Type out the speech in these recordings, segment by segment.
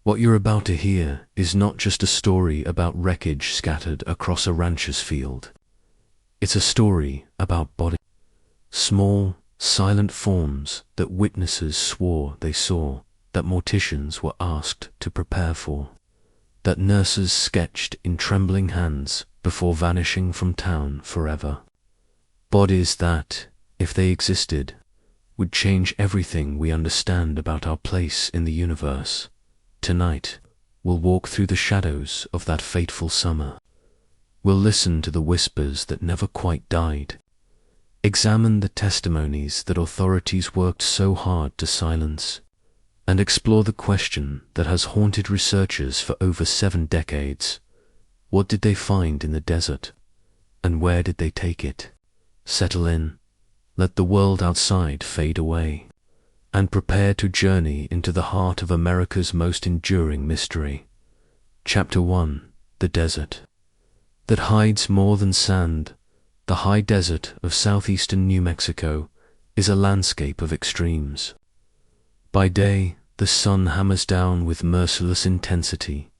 What you're about to hear is not just a story about wreckage scattered across a rancher's field. It's a story about bodies, small, silent forms that witnesses swore they saw, that morticians were asked to prepare for, that nurses sketched in trembling hands before vanishing from town forever. Bodies that, if they existed, would change everything we understand about our place in the universe. Tonight, we'll walk through the shadows of that fateful summer. We'll listen to the whispers that never quite died, examine the testimonies that authorities worked so hard to silence, and explore the question that has haunted researchers for over 7 decades. What did they find in the desert? And where did they take it? Settle in, let the world outside fade away, and prepare to journey into the heart of America's most enduring mystery. Chapter 1: The Desert. That hides more than sand, the high desert of southeastern New Mexico is a landscape of extremes. By day, the sun hammers down with merciless intensity,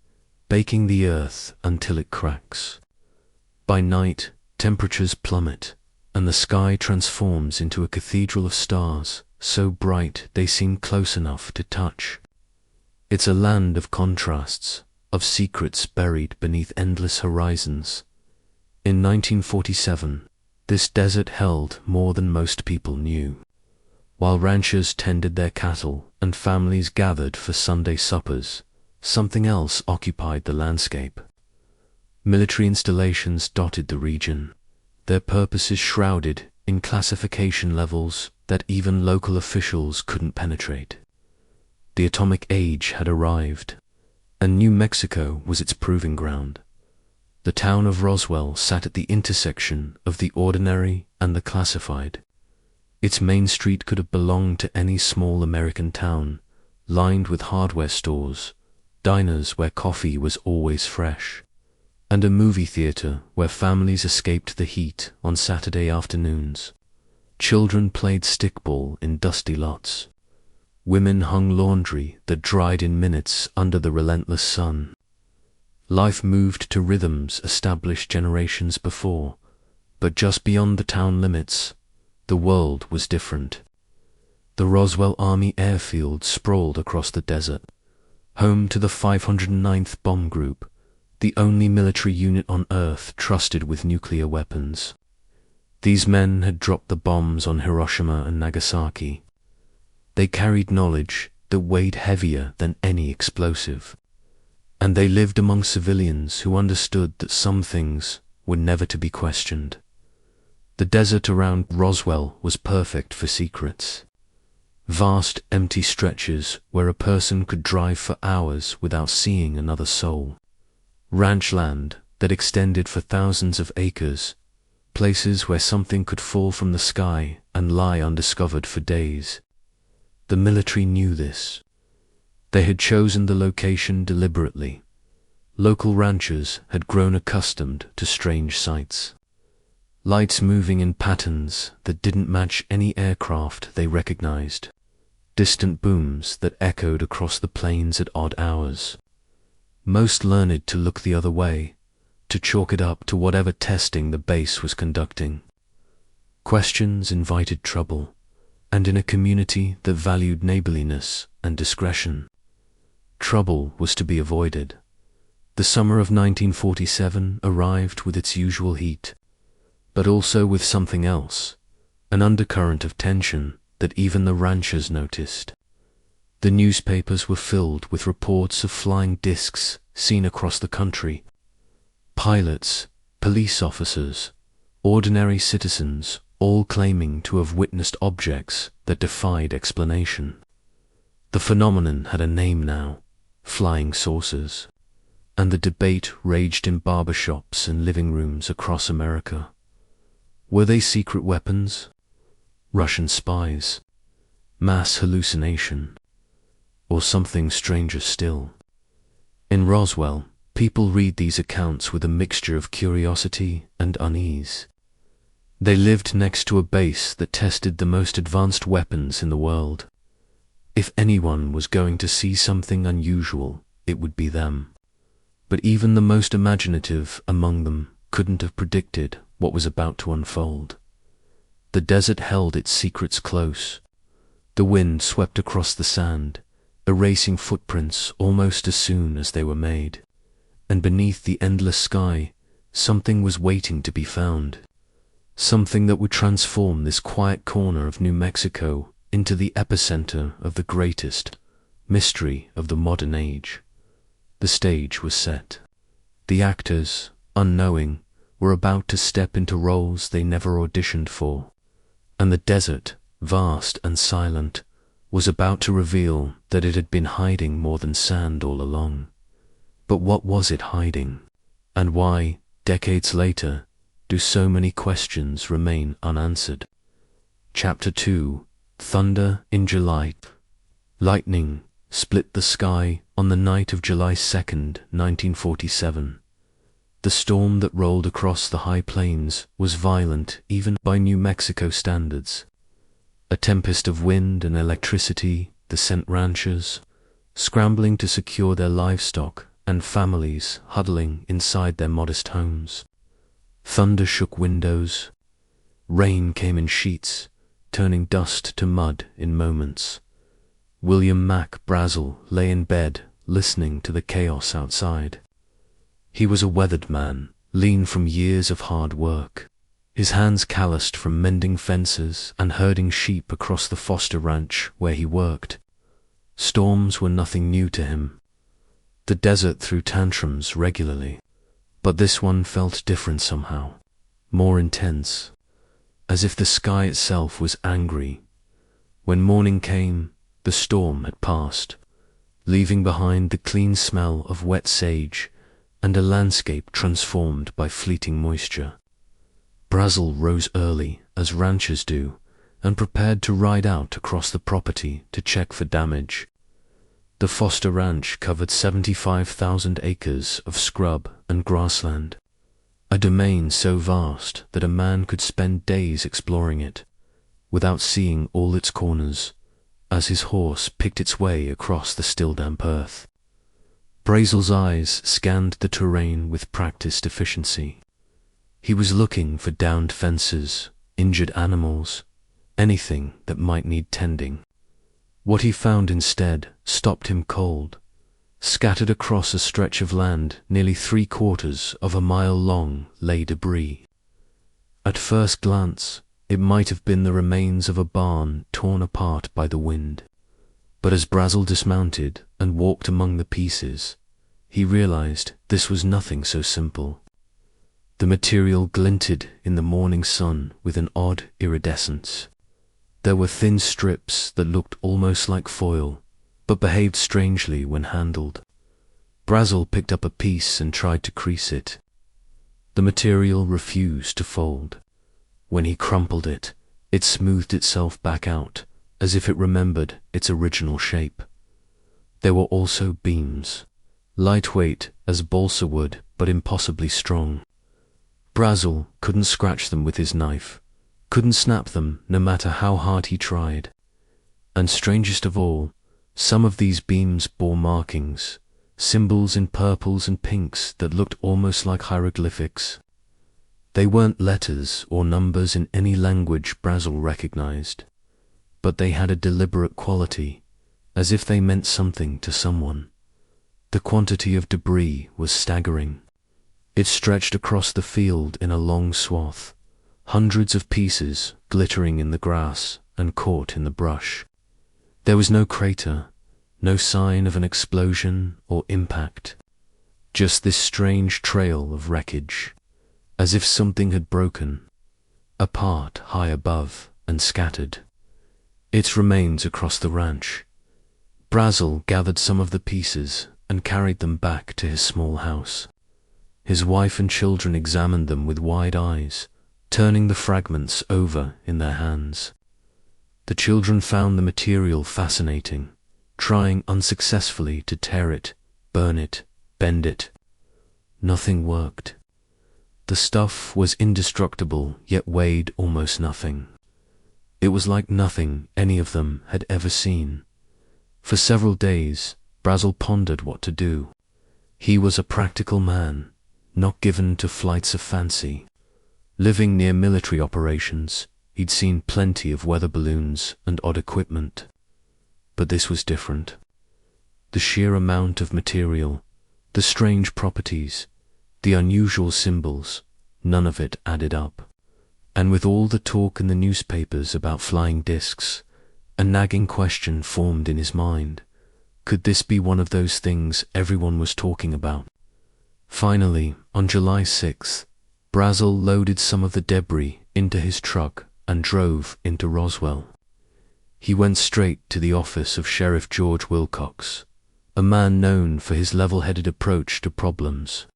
baking the earth until it cracks. By night, temperatures plummet, and the sky transforms into a cathedral of stars, so bright they seem close enough to touch. It's a land of contrasts, of secrets buried beneath endless horizons. In 1947, this desert held more than most people knew. While ranchers tended their cattle and families gathered for Sunday suppers, something else occupied the landscape. Military installations dotted the region, their purposes shrouded in classification levels that even local officials couldn't penetrate. The atomic age had arrived, and New Mexico was its proving ground. The town of Roswell sat at the intersection of the ordinary and the classified. Its main street could have belonged to any small American town, lined with hardware stores, diners where coffee was always fresh, and a movie theater where families escaped the heat on Saturday afternoons. Children played stickball in dusty lots. Women hung laundry that dried in minutes under the relentless sun. Life moved to rhythms established generations before, but just beyond the town limits, the world was different. The Roswell Army Airfield sprawled across the desert, home to the 509th Bomb Group, the only military unit on Earth trusted with nuclear weapons. These men had dropped the bombs on Hiroshima and Nagasaki. They carried knowledge that weighed heavier than any explosive, and they lived among civilians who understood that some things were never to be questioned. The desert around Roswell was perfect for secrets. Vast, empty stretches where a person could drive for hours without seeing another soul. Ranch land that extended for thousands of acres, places where something could fall from the sky and lie undiscovered for days. The military knew this. They had chosen the location deliberately. Local ranchers had grown accustomed to strange sights. Lights moving in patterns that didn't match any aircraft they recognized. Distant booms that echoed across the plains at odd hours. Most learned to look the other way, to chalk it up to whatever testing the base was conducting. Questions invited trouble, and in a community that valued neighborliness and discretion, trouble was to be avoided. The summer of 1947 arrived with its usual heat, but also with something else, an undercurrent of tension that even the ranchers noticed. The newspapers were filled with reports of flying discs seen across the country. Pilots, police officers, ordinary citizens, all claiming to have witnessed objects that defied explanation. The phenomenon had a name now, flying saucers, and the debate raged in barbershops and living rooms across America. Were they secret weapons? Russian spies? Mass hallucination? Or something stranger still? In Roswell, people read these accounts with a mixture of curiosity and unease. They lived next to a base that tested the most advanced weapons in the world. If anyone was going to see something unusual, it would be them. But even the most imaginative among them couldn't have predicted what was about to unfold. The desert held its secrets close. The wind swept across the sand, erasing footprints almost as soon as they were made. And beneath the endless sky, something was waiting to be found. Something that would transform this quiet corner of New Mexico into the epicenter of the greatest mystery of the modern age. The stage was set. The actors, unknowing, were about to step into roles they never auditioned for. And the desert, vast and silent, was about to reveal that it had been hiding more than sand all along. But what was it hiding? And why, decades later, do so many questions remain unanswered? Chapter 2: Thunder in July. Lightning split the sky on the night of July 2nd, 1947. The storm that rolled across the high plains was violent even by New Mexico standards. A tempest of wind and electricity that sent ranchers scrambling to secure their livestock and families huddling inside their modest homes. Thunder shook windows. Rain came in sheets, turning dust to mud in moments. William Mac Brazel lay in bed, listening to the chaos outside. He was a weathered man, lean from years of hard work, his hands calloused from mending fences and herding sheep across the Foster Ranch where he worked. Storms were nothing new to him. The desert threw tantrums regularly, but this one felt different somehow, more intense, as if the sky itself was angry. When morning came, the storm had passed, leaving behind the clean smell of wet sage and a landscape transformed by fleeting moisture. Brazel rose early, as ranchers do, and prepared to ride out across the property to check for damage. The Foster Ranch covered 75,000 acres of scrub and grassland, a domain so vast that a man could spend days exploring it, without seeing all its corners, as his horse picked its way across the still damp earth. Brazel's eyes scanned the terrain with practiced efficiency. He was looking for downed fences, injured animals, anything that might need tending. What he found instead stopped him cold. Scattered across a stretch of land nearly 3/4 of a mile long lay debris. At first glance, it might have been the remains of a barn torn apart by the wind. But as Brazel dismounted and walked among the pieces, he realized this was nothing so simple. The material glinted in the morning sun with an odd iridescence. There were thin strips that looked almost like foil, but behaved strangely when handled. Brazel picked up a piece and tried to crease it. The material refused to fold. When he crumpled it, it smoothed itself back out, as if it remembered its original shape. There were also beams, lightweight as balsa wood but impossibly strong. Brazel couldn't scratch them with his knife, couldn't snap them no matter how hard he tried. And strangest of all, some of these beams bore markings, symbols in purples and pinks that looked almost like hieroglyphics. They weren't letters or numbers in any language Brazel recognized, but they had a deliberate quality, as if they meant something to someone. The quantity of debris was staggering. It stretched across the field in a long swath, hundreds of pieces glittering in the grass and caught in the brush. There was no crater, no sign of an explosion or impact, just this strange trail of wreckage, as if something had broken, apart high above and scattered its remains across the ranch. Brazel gathered some of the pieces and carried them back to his small house. His wife and children examined them with wide eyes, turning the fragments over in their hands. The children found the material fascinating, trying unsuccessfully to tear it, burn it, bend it. Nothing worked. The stuff was indestructible, yet weighed almost nothing. It was like nothing any of them had ever seen. For several days, Brazel pondered what to do. He was a practical man, not given to flights of fancy. Living near military operations, he'd seen plenty of weather balloons and odd equipment. But this was different. The sheer amount of material, the strange properties, the unusual symbols, none of it added up. And with all the talk in the newspapers about flying discs, a nagging question formed in his mind. Could this be one of those things everyone was talking about? Finally, on July 6th, Brazel loaded some of the debris into his truck and drove into Roswell. He went straight to the office of Sheriff George Wilcox, a man known for his level-headed approach to problems.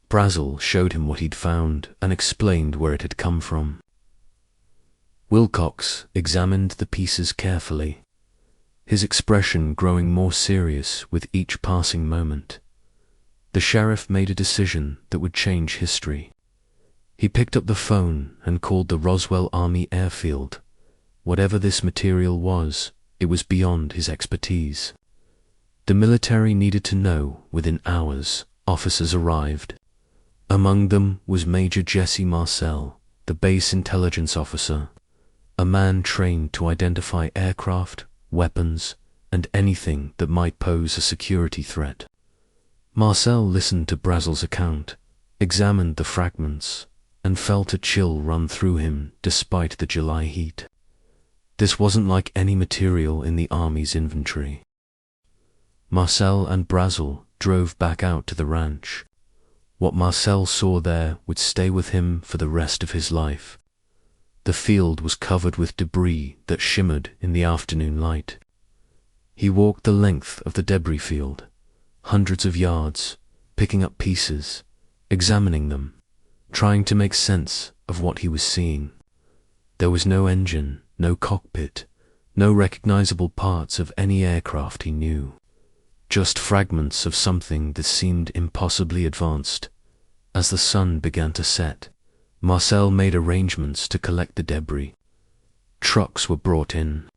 Brazel showed him what he'd found and explained where it had come from. Wilcox examined the pieces carefully, his expression growing more serious with each passing moment. The sheriff made a decision that would change history. He picked up the phone and called the Roswell Army Airfield. Whatever this material was, it was beyond his expertise. The military needed to know within hours. Officers arrived. Among them was Major Jesse Marcel, the base intelligence officer, a man trained to identify aircraft, weapons, and anything that might pose a security threat. Marcel listened to Brazel's account, examined the fragments, and felt a chill run through him despite the July heat. This wasn't like any material in the Army's inventory. Marcel and Brazel drove back out to the ranch. What Marcel saw there would stay with him for the rest of his life. The field was covered with debris that shimmered in the afternoon light. He walked the length of the debris field, hundreds of yards, picking up pieces, examining them, trying to make sense of what he was seeing. There was no engine, no cockpit, no recognizable parts of any aircraft he knew. Just fragments of something that seemed impossibly advanced. As the sun began to set, Marcel made arrangements to collect the debris. Trucks were brought in.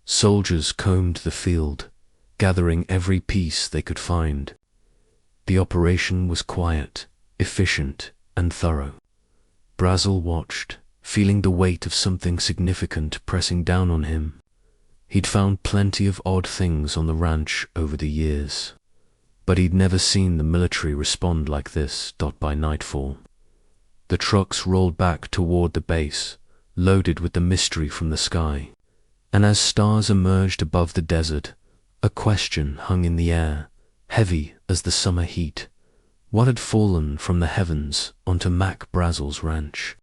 Soldiers combed the field, gathering every piece they could find. The operation was quiet, efficient, and thorough. Brazel watched, feeling the weight of something significant pressing down on him. He'd found plenty of odd things on the ranch over the years, but he'd never seen the military respond like this. By nightfall, the trucks rolled back toward the base, loaded with the mystery from the sky, and as stars emerged above the desert, a question hung in the air, heavy as the summer heat. What had fallen from the heavens onto Mac Brazel's ranch?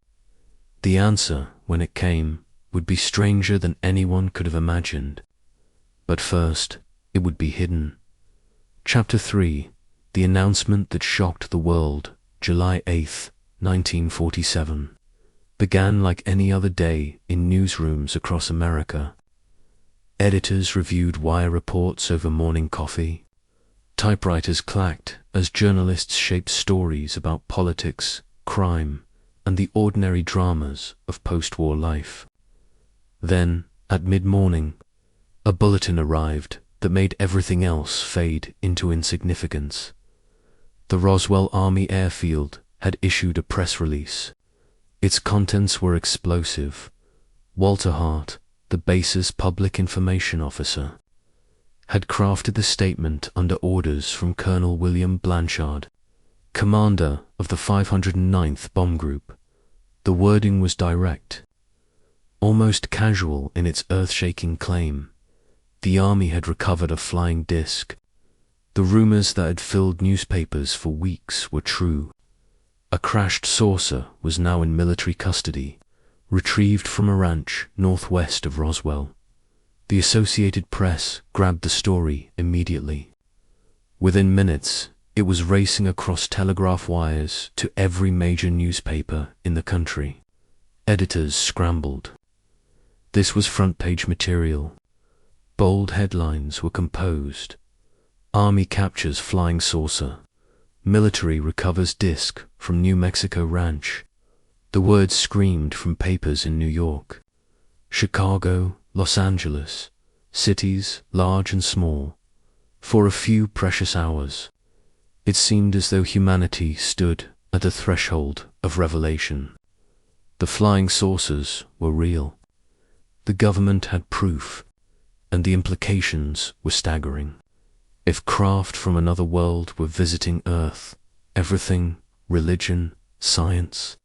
The answer, when it came, would be stranger than anyone could have imagined. But first, it would be hidden. Chapter 3. The announcement that shocked the world, July 8th, 1947, began like any other day in newsrooms across America. Editors reviewed wire reports over morning coffee. Typewriters clacked as journalists shaped stories about politics, crime, and the ordinary dramas of post-war life. Then, at mid-morning, a bulletin arrived that made everything else fade into insignificance. The Roswell Army Airfield had issued a press release. Its contents were explosive. Walter Hart, the base's public information officer, had crafted the statement under orders from Colonel William Blanchard, commander of the 509th Bomb Group. The wording was direct, almost casual in its earth-shaking claim. The Army had recovered a flying disc. The rumors that had filled newspapers for weeks were true. A crashed saucer was now in military custody, retrieved from a ranch northwest of Roswell. The Associated Press grabbed the story immediately. Within minutes, it was racing across telegraph wires to every major newspaper in the country. Editors scrambled. This was front-page material. Bold headlines were composed. Army captures flying saucer. Military recovers disc from New Mexico ranch. The words screamed from papers in New York, Chicago, Los Angeles, cities large and small. For a few precious hours, it seemed as though humanity stood at the threshold of revelation. The flying saucers were real. The government had proof, and the implications were staggering. If craft from another world were visiting Earth, everything, religion, science,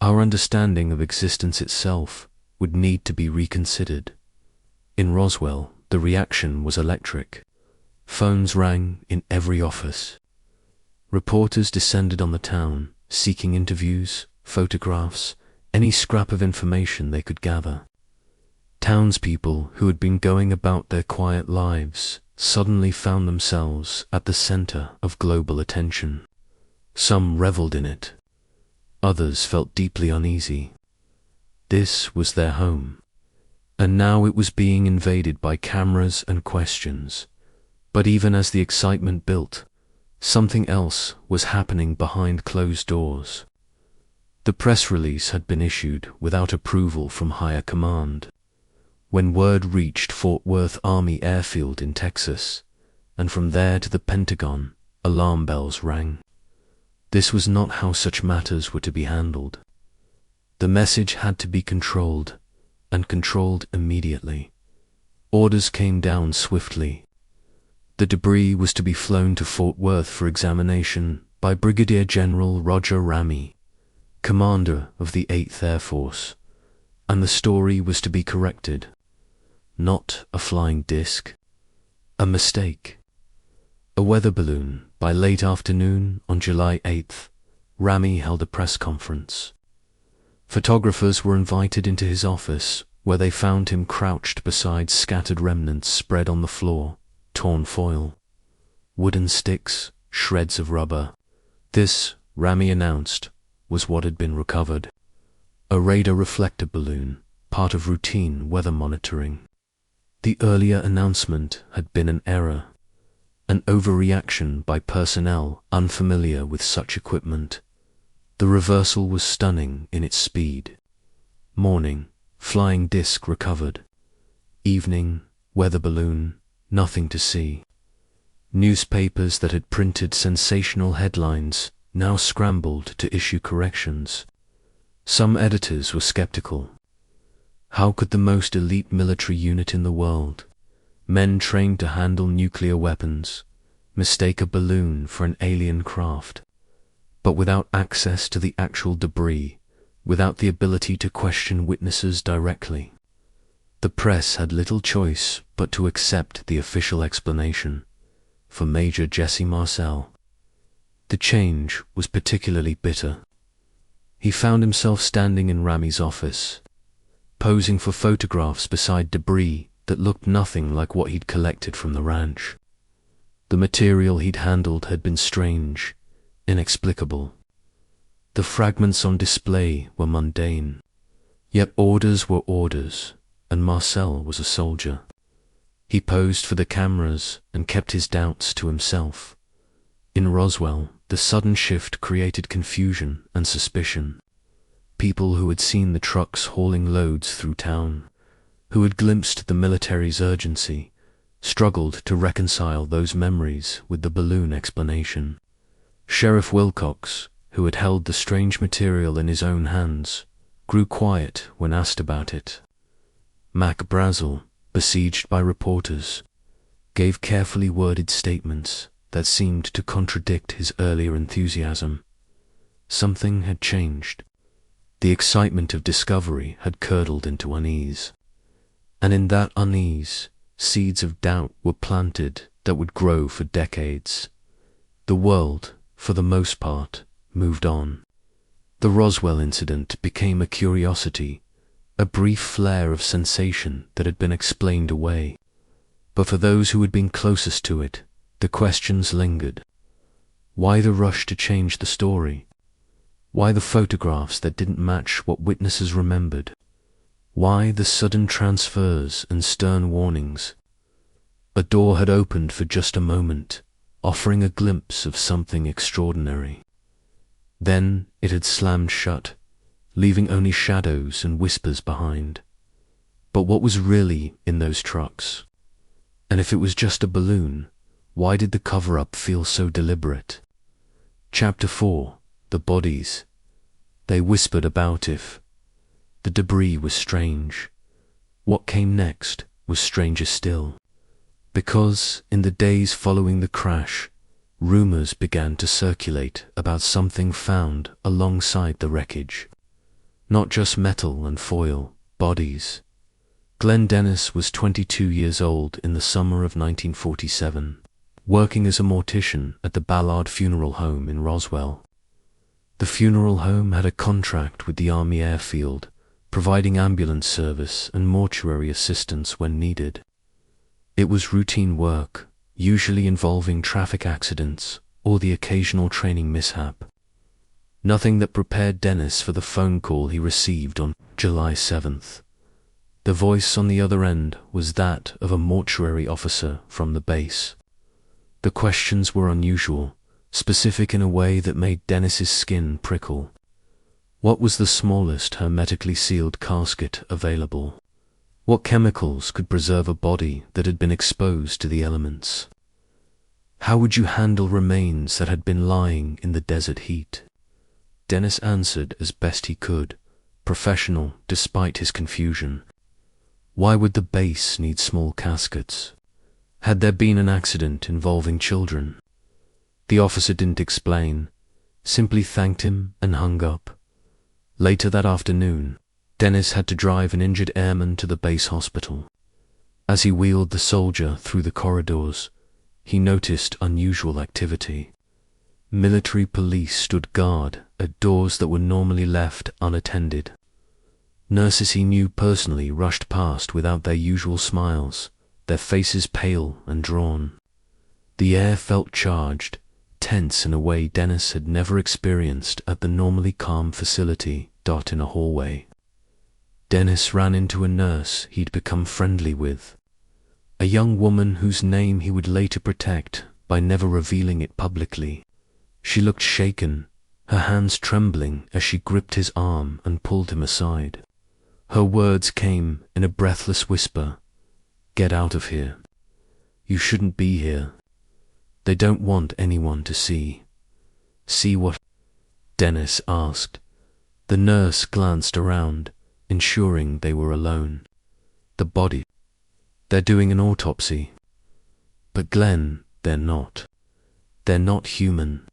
our understanding of existence itself would need to be reconsidered. In Roswell, the reaction was electric. Phones rang in every office. Reporters descended on the town, seeking interviews, photographs, any scrap of information they could gather. Townspeople who had been going about their quiet lives suddenly found themselves at the center of global attention. Some reveled in it. Others felt deeply uneasy. This was their home, and now it was being invaded by cameras and questions. But even as the excitement built, something else was happening behind closed doors. The press release had been issued without approval from higher command. When word reached Fort Worth Army Airfield in Texas, and from there to the Pentagon, alarm bells rang. This was not how such matters were to be handled. The message had to be controlled, and controlled immediately. Orders came down swiftly. The debris was to be flown to Fort Worth for examination by Brigadier General Roger Ramey, commander of the 8th Air Force, and the story was to be corrected. Not a flying disc, a mistake. A weather balloon. By late afternoon on July 8th, Ramey held a press conference. Photographers were invited into his office, where they found him crouched beside scattered remnants spread on the floor, torn foil, wooden sticks, shreds of rubber. This, Ramey announced, was what had been recovered. A radar reflector balloon, part of routine weather monitoring. The earlier announcement had been an error, an overreaction by personnel unfamiliar with such equipment. The reversal was stunning in its speed. Morning, flying disc recovered. Evening, weather balloon, nothing to see. Newspapers that had printed sensational headlines now scrambled to issue corrections. Some editors were skeptical. How could the most elite military unit in the world, men trained to handle nuclear weapons, mistake a balloon for an alien craft? But without access to the actual debris, without the ability to question witnesses directly, the press had little choice but to accept the official explanation. For Major Jesse Marcel, the change was particularly bitter. He found himself standing in Ramey's office, posing for photographs beside debris that looked nothing like what he'd collected from the ranch. The material he'd handled had been strange, inexplicable. The fragments on display were mundane, yet orders were orders, and Marcel was a soldier. He posed for the cameras and kept his doubts to himself. In Roswell, the sudden shift created confusion and suspicion. People who had seen the trucks hauling loads through town, who had glimpsed the military's urgency, struggled to reconcile those memories with the balloon explanation. Sheriff Wilcox, who had held the strange material in his own hands, grew quiet when asked about it. Mac Brazel, besieged by reporters, gave carefully worded statements that seemed to contradict his earlier enthusiasm. Something had changed. The excitement of discovery had curdled into unease. And in that unease, seeds of doubt were planted that would grow for decades. The world, for the most part, moved on. The Roswell incident became a curiosity, a brief flare of sensation that had been explained away. But for those who had been closest to it, the questions lingered. Why the rush to change the story? Why the photographs that didn't match what witnesses remembered? Why the sudden transfers and stern warnings? A door had opened for just a moment, offering a glimpse of something extraordinary. Then it had slammed shut, leaving only shadows and whispers behind. But what was really in those trucks? And if it was just a balloon, Why did the cover-up feel so deliberate? Chapter 4. The Bodies. They whispered about if. The debris was strange. What came next was stranger still. Because, in the days following the crash, rumors began to circulate about something found alongside the wreckage. Not just metal and foil, bodies. Glenn Dennis was 22 years old in the summer of 1947, working as a mortician at the Ballard Funeral Home in Roswell. The funeral home had a contract with the Army Airfield, providing ambulance service and mortuary assistance when needed. It was routine work, usually involving traffic accidents or the occasional training mishap. Nothing that prepared Dennis for the phone call he received on July 7th. The voice on the other end was that of a mortuary officer from the base. The questions were unusual, specific in a way that made Dennis's skin prickle. What was the smallest hermetically sealed casket available? What chemicals could preserve a body that had been exposed to the elements? How would you handle remains that had been lying in the desert heat? Dennis answered as best he could, professional despite his confusion. Why would the base need small caskets? Had there been an accident involving children? The officer didn't explain, simply thanked him and hung up. Later that afternoon, Dennis had to drive an injured airman to the base hospital. As he wheeled the soldier through the corridors, he noticed unusual activity. Military police stood guard at doors that were normally left unattended. Nurses he knew personally rushed past without their usual smiles, their faces pale and drawn. The air felt charged, tense in a way Dennis had never experienced at the normally calm facility in a hallway. Dennis ran into a nurse he'd become friendly with, a young woman whose name he would later protect by never revealing it publicly. She looked shaken, her hands trembling as she gripped his arm and pulled him aside. Her words came in a breathless whisper. "Get out of here. You shouldn't be here. They don't want anyone to see." "See what?" Dennis asked. The nurse glanced around, ensuring they were alone. "The body. They're doing an autopsy." "But Glenn, they're not. They're not human."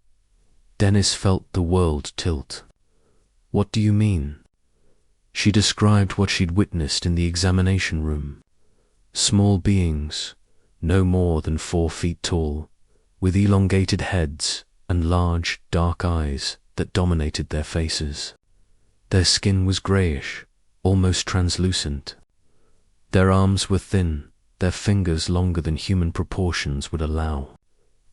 Dennis felt the world tilt. "What do you mean?" She described what she'd witnessed in the examination room. Small beings, no more than 4 feet tall, with elongated heads and large, dark eyes that dominated their faces. Their skin was greyish, almost translucent. Their arms were thin, their fingers longer than human proportions would allow.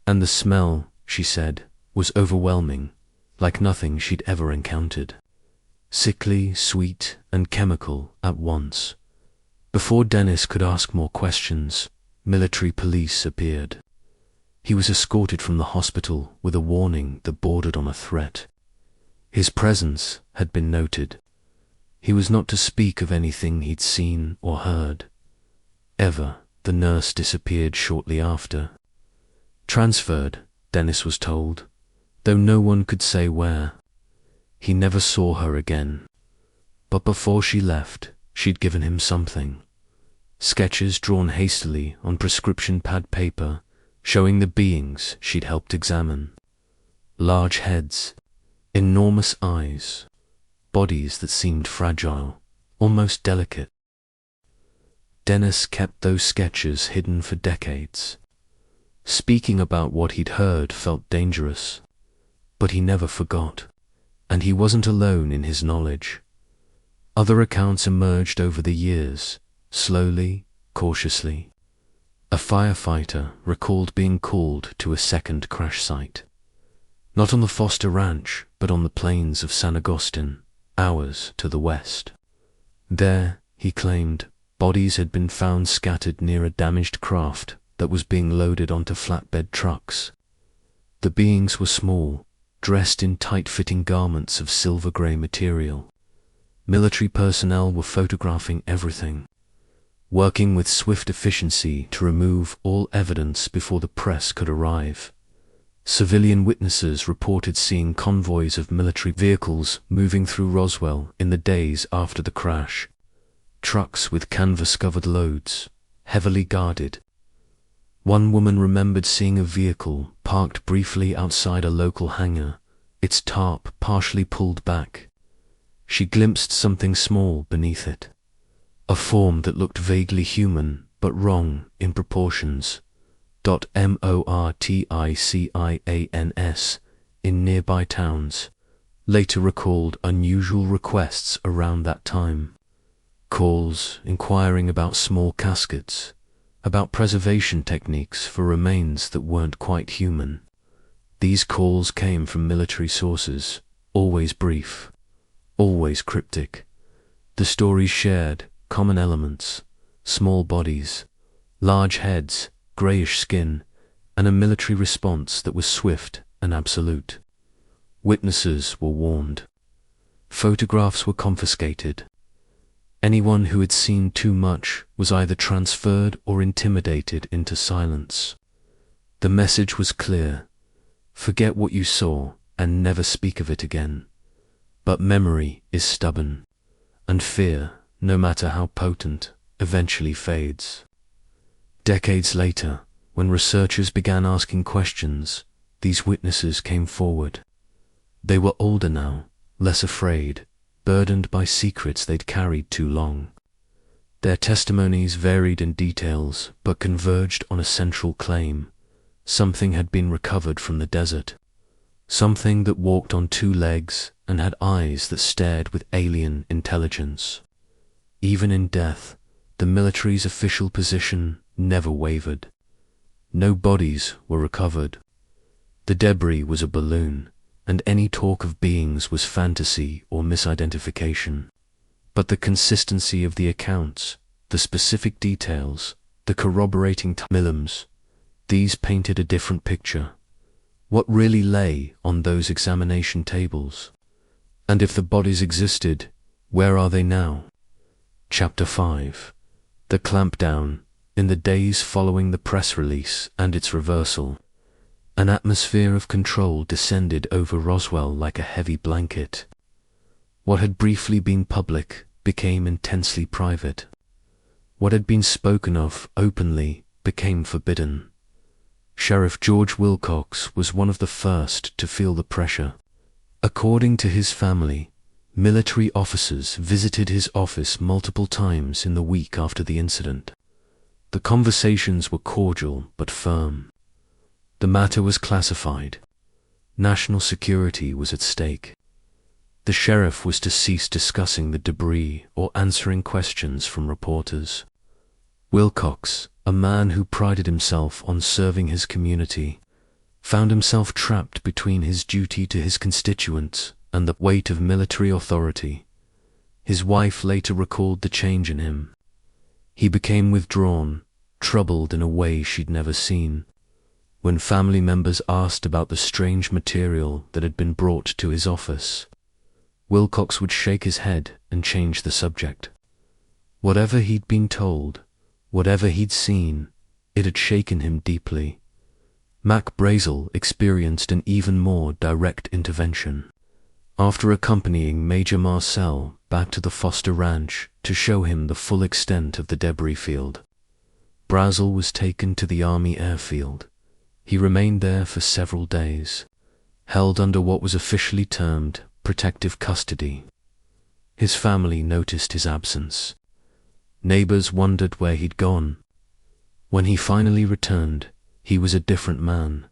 And the smell, she said, was overwhelming, like nothing she'd ever encountered. Sickly, sweet, and chemical at once. Before Dennis could ask more questions, military police appeared. He was escorted from the hospital with a warning that bordered on a threat. His presence had been noted. He was not to speak of anything he'd seen or heard. Ever, the nurse disappeared shortly after. Transferred, Dennis was told, though no one could say where. He never saw her again. But before she left, she'd given him something. Sketches drawn hastily on prescription pad paper, showing the beings she'd helped examine. Large heads, enormous eyes, bodies that seemed fragile, almost delicate. Dennis kept those sketches hidden for decades. Speaking about what he'd heard felt dangerous, but he never forgot, and he wasn't alone in his knowledge. Other accounts emerged over the years, slowly, cautiously. A firefighter recalled being called to a second crash site. Not on the Foster Ranch, but on the plains of San Agustin, hours to the west. There, he claimed, bodies had been found scattered near a damaged craft that was being loaded onto flatbed trucks. The beings were small, dressed in tight-fitting garments of silver-grey material. Military personnel were photographing everything. working with swift efficiency to remove all evidence before the press could arrive. Civilian witnesses reported seeing convoys of military vehicles moving through Roswell in the days after the crash. Trucks with canvas-covered loads, heavily guarded. One woman remembered seeing a vehicle parked briefly outside a local hangar, its tarp partially pulled back. She glimpsed something small beneath it. A form that looked vaguely human, but wrong in proportions. Morticans in nearby towns later recalled unusual requests around that time. Calls inquiring about small caskets, about preservation techniques for remains that weren't quite human. These calls came from military sources, always brief, always cryptic. The stories shared common elements: small bodies, large heads, grayish skin, and a military response that was swift and absolute. Witnesses were warned. Photographs were confiscated. Anyone who had seen too much was either transferred or intimidated into silence. The message was clear: forget what you saw and never speak of it again. But memory is stubborn, and fear, no matter how potent, eventually fades. Decades later, when researchers began asking questions, these witnesses came forward. They were older now, less afraid, burdened by secrets they'd carried too long. Their testimonies varied in details, but converged on a central claim: something had been recovered from the desert. Something that walked on two legs and had eyes that stared with alien intelligence. Even in death, the military's official position never wavered. No bodies were recovered. The debris was a balloon, and any talk of beings was fantasy or misidentification. But the consistency of the accounts, the specific details, the corroborating timelines, these painted a different picture. What really lay on those examination tables? And if the bodies existed, where are they now? Chapter 5. The Clampdown. In the days following the press release and its reversal, an atmosphere of control descended over Roswell like a heavy blanket. What had briefly been public became intensely private. What had been spoken of openly became forbidden. Sheriff George Wilcox was one of the first to feel the pressure. According to his family, military officers visited his office multiple times in the week after the incident. The conversations were cordial but firm. The matter was classified. National security was at stake. The sheriff was to cease discussing the debris or answering questions from reporters. Wilcox, a man who prided himself on serving his community, found himself trapped between his duty to his constituents and the weight of military authority. His wife later recalled the change in him. He became withdrawn, troubled in a way she'd never seen. When family members asked about the strange material that had been brought to his office, Wilcox would shake his head and change the subject. Whatever he'd been told, whatever he'd seen, it had shaken him deeply. Mac Brazel experienced an even more direct intervention. After accompanying Major Marcel back to the Foster Ranch to show him the full extent of the debris field, Brazel was taken to the Army airfield. He remained there for several days, held under what was officially termed protective custody. His family noticed his absence. Neighbors wondered where he'd gone. When he finally returned, he was a different man.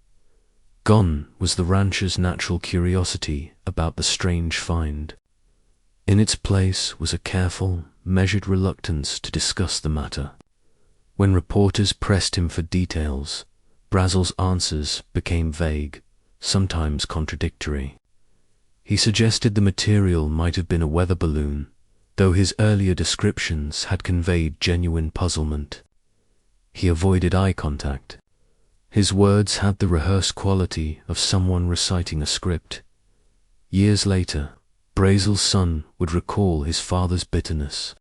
Gone was the rancher's natural curiosity about the strange find. In its place was a careful, measured reluctance to discuss the matter. When reporters pressed him for details, Brazel's answers became vague, sometimes contradictory. He suggested the material might have been a weather balloon, though his earlier descriptions had conveyed genuine puzzlement. He avoided eye contact. His words had the rehearsed quality of someone reciting a script. Years later, Brazel's son would recall his father's bitterness.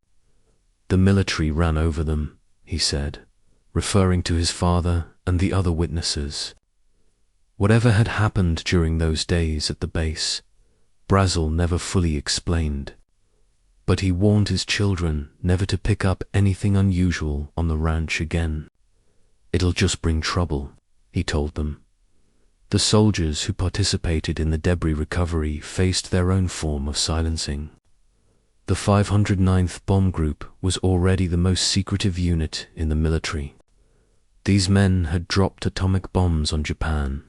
The military ran over them, he said, referring to his father and the other witnesses. Whatever had happened during those days at the base, Brazel never fully explained. But he warned his children never to pick up anything unusual on the ranch again. "It'll just bring trouble," he told them. The soldiers who participated in the debris recovery faced their own form of silencing. The 509th Bomb Group was already the most secretive unit in the military. These men had dropped atomic bombs on Japan.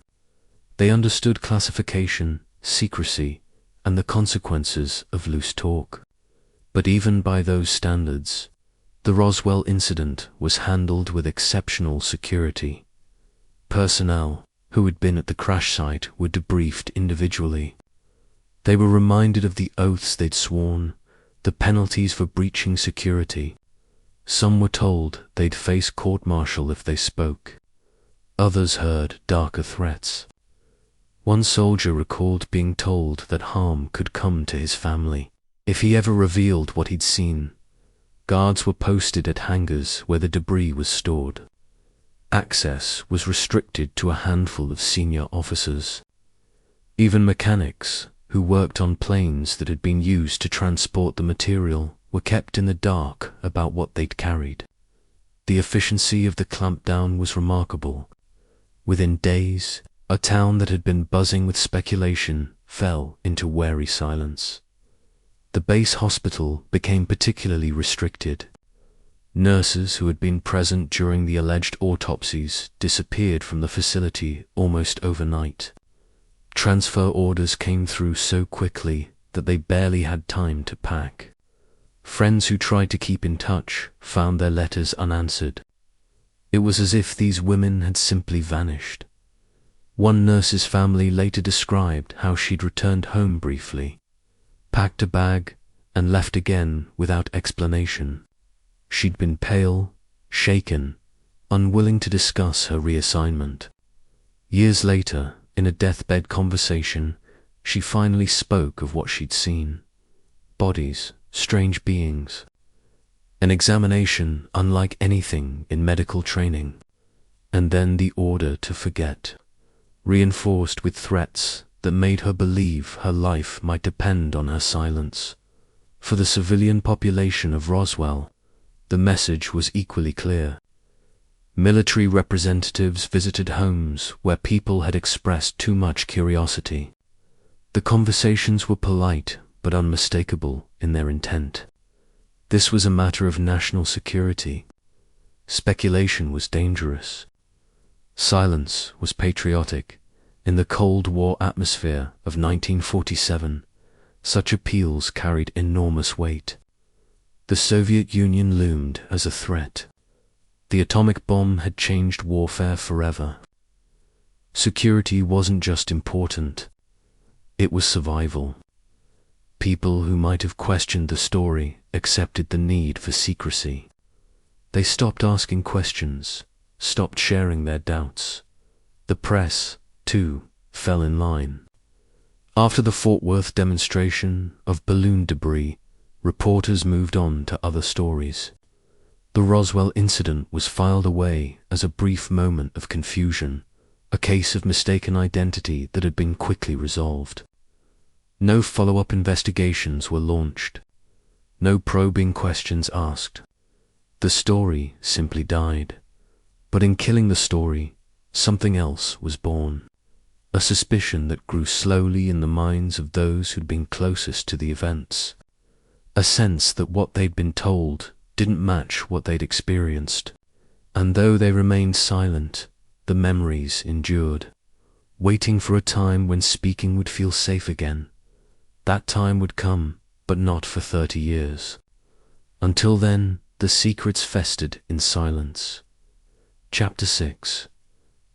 They understood classification, secrecy, and the consequences of loose talk. But even by those standards, the Roswell incident was handled with exceptional security. Personnel who had been at the crash site were debriefed individually. They were reminded of the oaths they'd sworn, the penalties for breaching security. Some were told they'd face court-martial if they spoke. Others heard darker threats. One soldier recalled being told that harm could come to his family if he ever revealed what he'd seen. Guards were posted at hangars where the debris was stored. Access was restricted to a handful of senior officers. Even mechanics, who worked on planes that had been used to transport the material, were kept in the dark about what they'd carried. The efficiency of the clampdown was remarkable. Within days, a town that had been buzzing with speculation fell into wary silence. The base hospital became particularly restricted. Nurses who had been present during the alleged autopsies disappeared from the facility almost overnight. Transfer orders came through so quickly that they barely had time to pack. Friends who tried to keep in touch found their letters unanswered. It was as if these women had simply vanished. One nurse's family later described how she'd returned home briefly, packed a bag, and left again without explanation. She'd been pale, shaken, unwilling to discuss her reassignment. Years later, in a deathbed conversation, she finally spoke of what she'd seen. Bodies, strange beings. An examination unlike anything in medical training. And then the order to forget, reinforced with threats that made her believe her life might depend on her silence. For the civilian population of Roswell, the message was equally clear. Military representatives visited homes where people had expressed too much curiosity. The conversations were polite but unmistakable in their intent. This was a matter of national security. Speculation was dangerous. Silence was patriotic. In the Cold War atmosphere of 1947, such appeals carried enormous weight. The Soviet Union loomed as a threat. The atomic bomb had changed warfare forever. Security wasn't just important, it was survival. People who might have questioned the story accepted the need for secrecy. They stopped asking questions, stopped sharing their doubts. The press, too, fell in line. After the Fort Worth demonstration of balloon debris, reporters moved on to other stories. The Roswell incident was filed away as a brief moment of confusion, a case of mistaken identity that had been quickly resolved. No follow-up investigations were launched. No probing questions asked. The story simply died. But in killing the story, something else was born. A suspicion that grew slowly in the minds of those who'd been closest to the events. A sense that what they'd been told didn't match what they'd experienced. And though they remained silent, the memories endured, waiting for a time when speaking would feel safe again. That time would come, but not for 30 years. Until then, the secrets festered in silence. Chapter 6.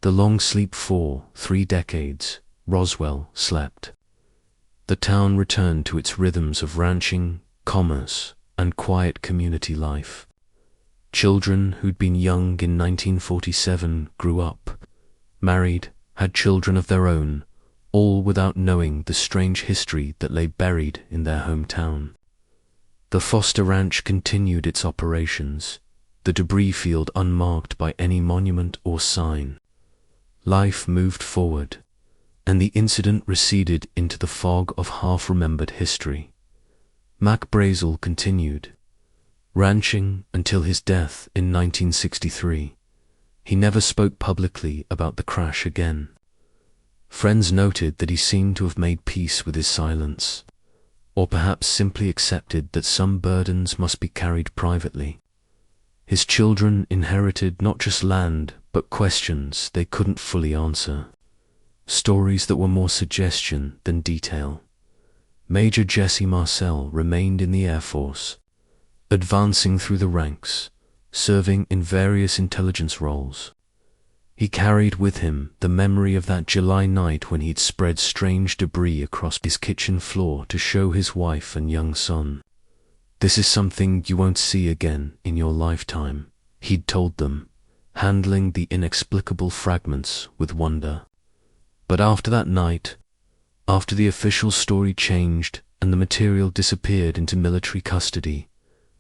The long sleep for 3 decades, Roswell slept. The town returned to its rhythms of ranching, commerce, and quiet community life. Children who'd been young in 1947 grew up, married, had children of their own, all without knowing the strange history that lay buried in their hometown. The Foster Ranch continued its operations, the debris field unmarked by any monument or sign. Life moved forward, and the incident receded into the fog of half-remembered history. Mac Brazel continued, ranching until his death in 1963. He never spoke publicly about the crash again. Friends noted that he seemed to have made peace with his silence, or perhaps simply accepted that some burdens must be carried privately. His children inherited not just land, but questions they couldn't fully answer. Stories that were more suggestion than detail. Major Jesse Marcel remained in the Air Force, advancing through the ranks, serving in various intelligence roles. He carried with him the memory of that July night when he'd spread strange debris across his kitchen floor to show his wife and young son. "This is something you won't see again in your lifetime," he'd told them, handling the inexplicable fragments with wonder. But after that night, after the official story changed and the material disappeared into military custody,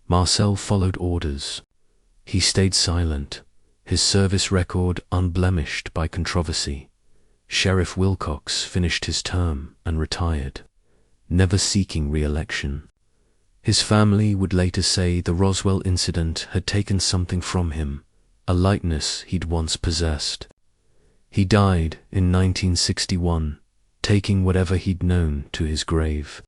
Marcel followed orders. He stayed silent, his service record unblemished by controversy. Sheriff Wilcox finished his term and retired, never seeking re-election. His family would later say the Roswell incident had taken something from him, a lightness he'd once possessed. He died in 1961, taking whatever he'd known to his grave.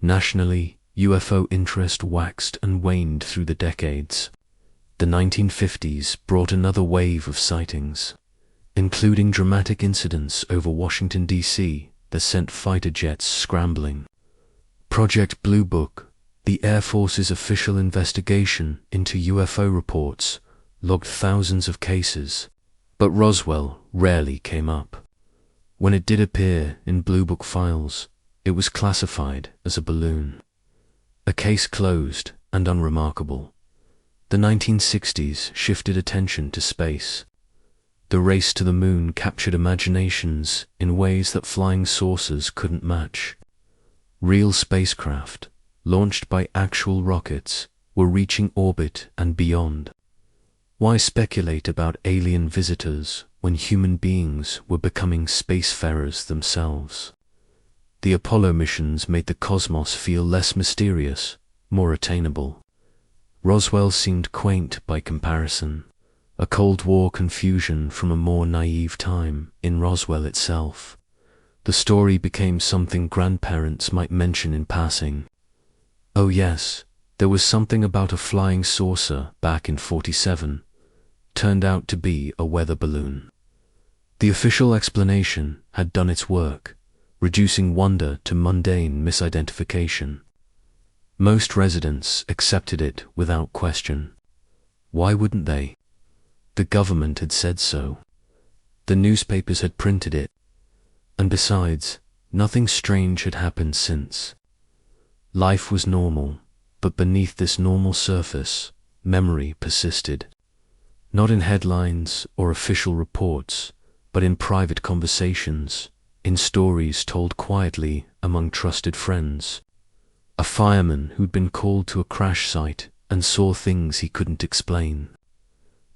Nationally, UFO interest waxed and waned through the decades. The 1950s brought another wave of sightings, including dramatic incidents over Washington, D.C. that sent fighter jets scrambling. Project Blue Book, the Air Force's official investigation into UFO reports, logged thousands of cases, but Roswell rarely came up. When it did appear in Blue Book files, it was classified as a balloon. A case closed and unremarkable. The 1960s shifted attention to space. The race to the moon captured imaginations in ways that flying saucers couldn't match. Real spacecraft, launched by actual rockets, were reaching orbit and beyond. Why speculate about alien visitors when human beings were becoming spacefarers themselves? The Apollo missions made the cosmos feel less mysterious, more attainable. Roswell seemed quaint by comparison, a Cold War confusion from a more naive time in Roswell itself. The story became something grandparents might mention in passing. Oh yes, there was something about a flying saucer back in '47. Turned out to be a weather balloon. The official explanation had done its work, reducing wonder to mundane misidentification. Most residents accepted it without question. Why wouldn't they? The government had said so. The newspapers had printed it. And besides, nothing strange had happened since. Life was normal, but beneath this normal surface, memory persisted. Not in headlines or official reports, but in private conversations, in stories told quietly among trusted friends. A fireman who'd been called to a crash site and saw things he couldn't explain.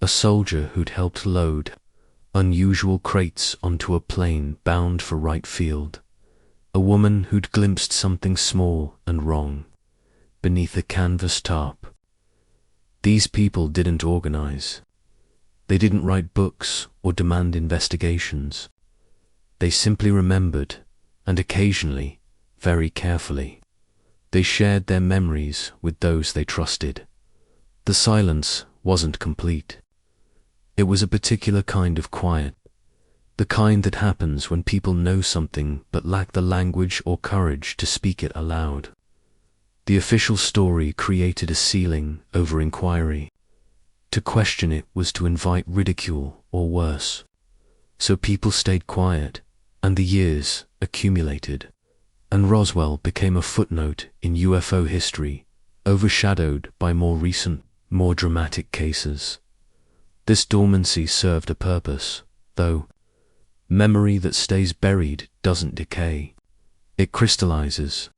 A soldier who'd helped load unusual crates onto a plane bound for Wright Field. A woman who'd glimpsed something small and wrong beneath a canvas tarp. These people didn't organize. They didn't write books or demand investigations. They simply remembered, and occasionally, very carefully, they shared their memories with those they trusted. The silence wasn't complete. It was a particular kind of quiet, the kind that happens when people know something but lack the language or courage to speak it aloud. The official story created a ceiling over inquiry. To question it was to invite ridicule or worse. So people stayed quiet, and the years accumulated, and Roswell became a footnote in UFO history, overshadowed by more recent, more dramatic cases. This dormancy served a purpose, though. Memory that stays buried doesn't decay. It crystallizes.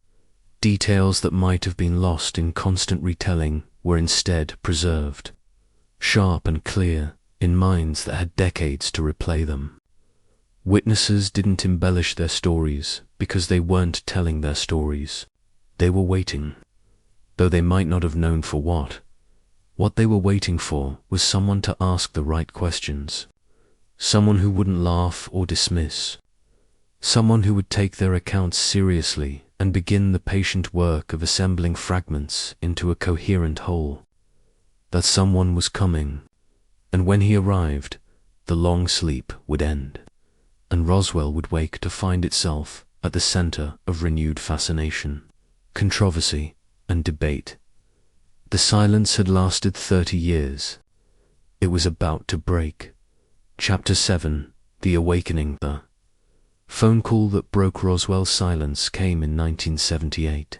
Details that might have been lost in constant retelling were instead preserved, sharp and clear, in minds that had decades to replay them. Witnesses didn't embellish their stories because they weren't telling their stories. They were waiting, though they might not have known for what. What they were waiting for was someone to ask the right questions, someone who wouldn't laugh or dismiss, someone who would take their accounts seriously and begin the patient work of assembling fragments into a coherent whole. That someone was coming, and when he arrived, the long sleep would end, and Roswell would wake to find itself at the center of renewed fascination, controversy, and debate. The silence had lasted 30 years. It was about to break. Chapter 7, The Awakening. The phone call that broke Roswell's silence came in 1978,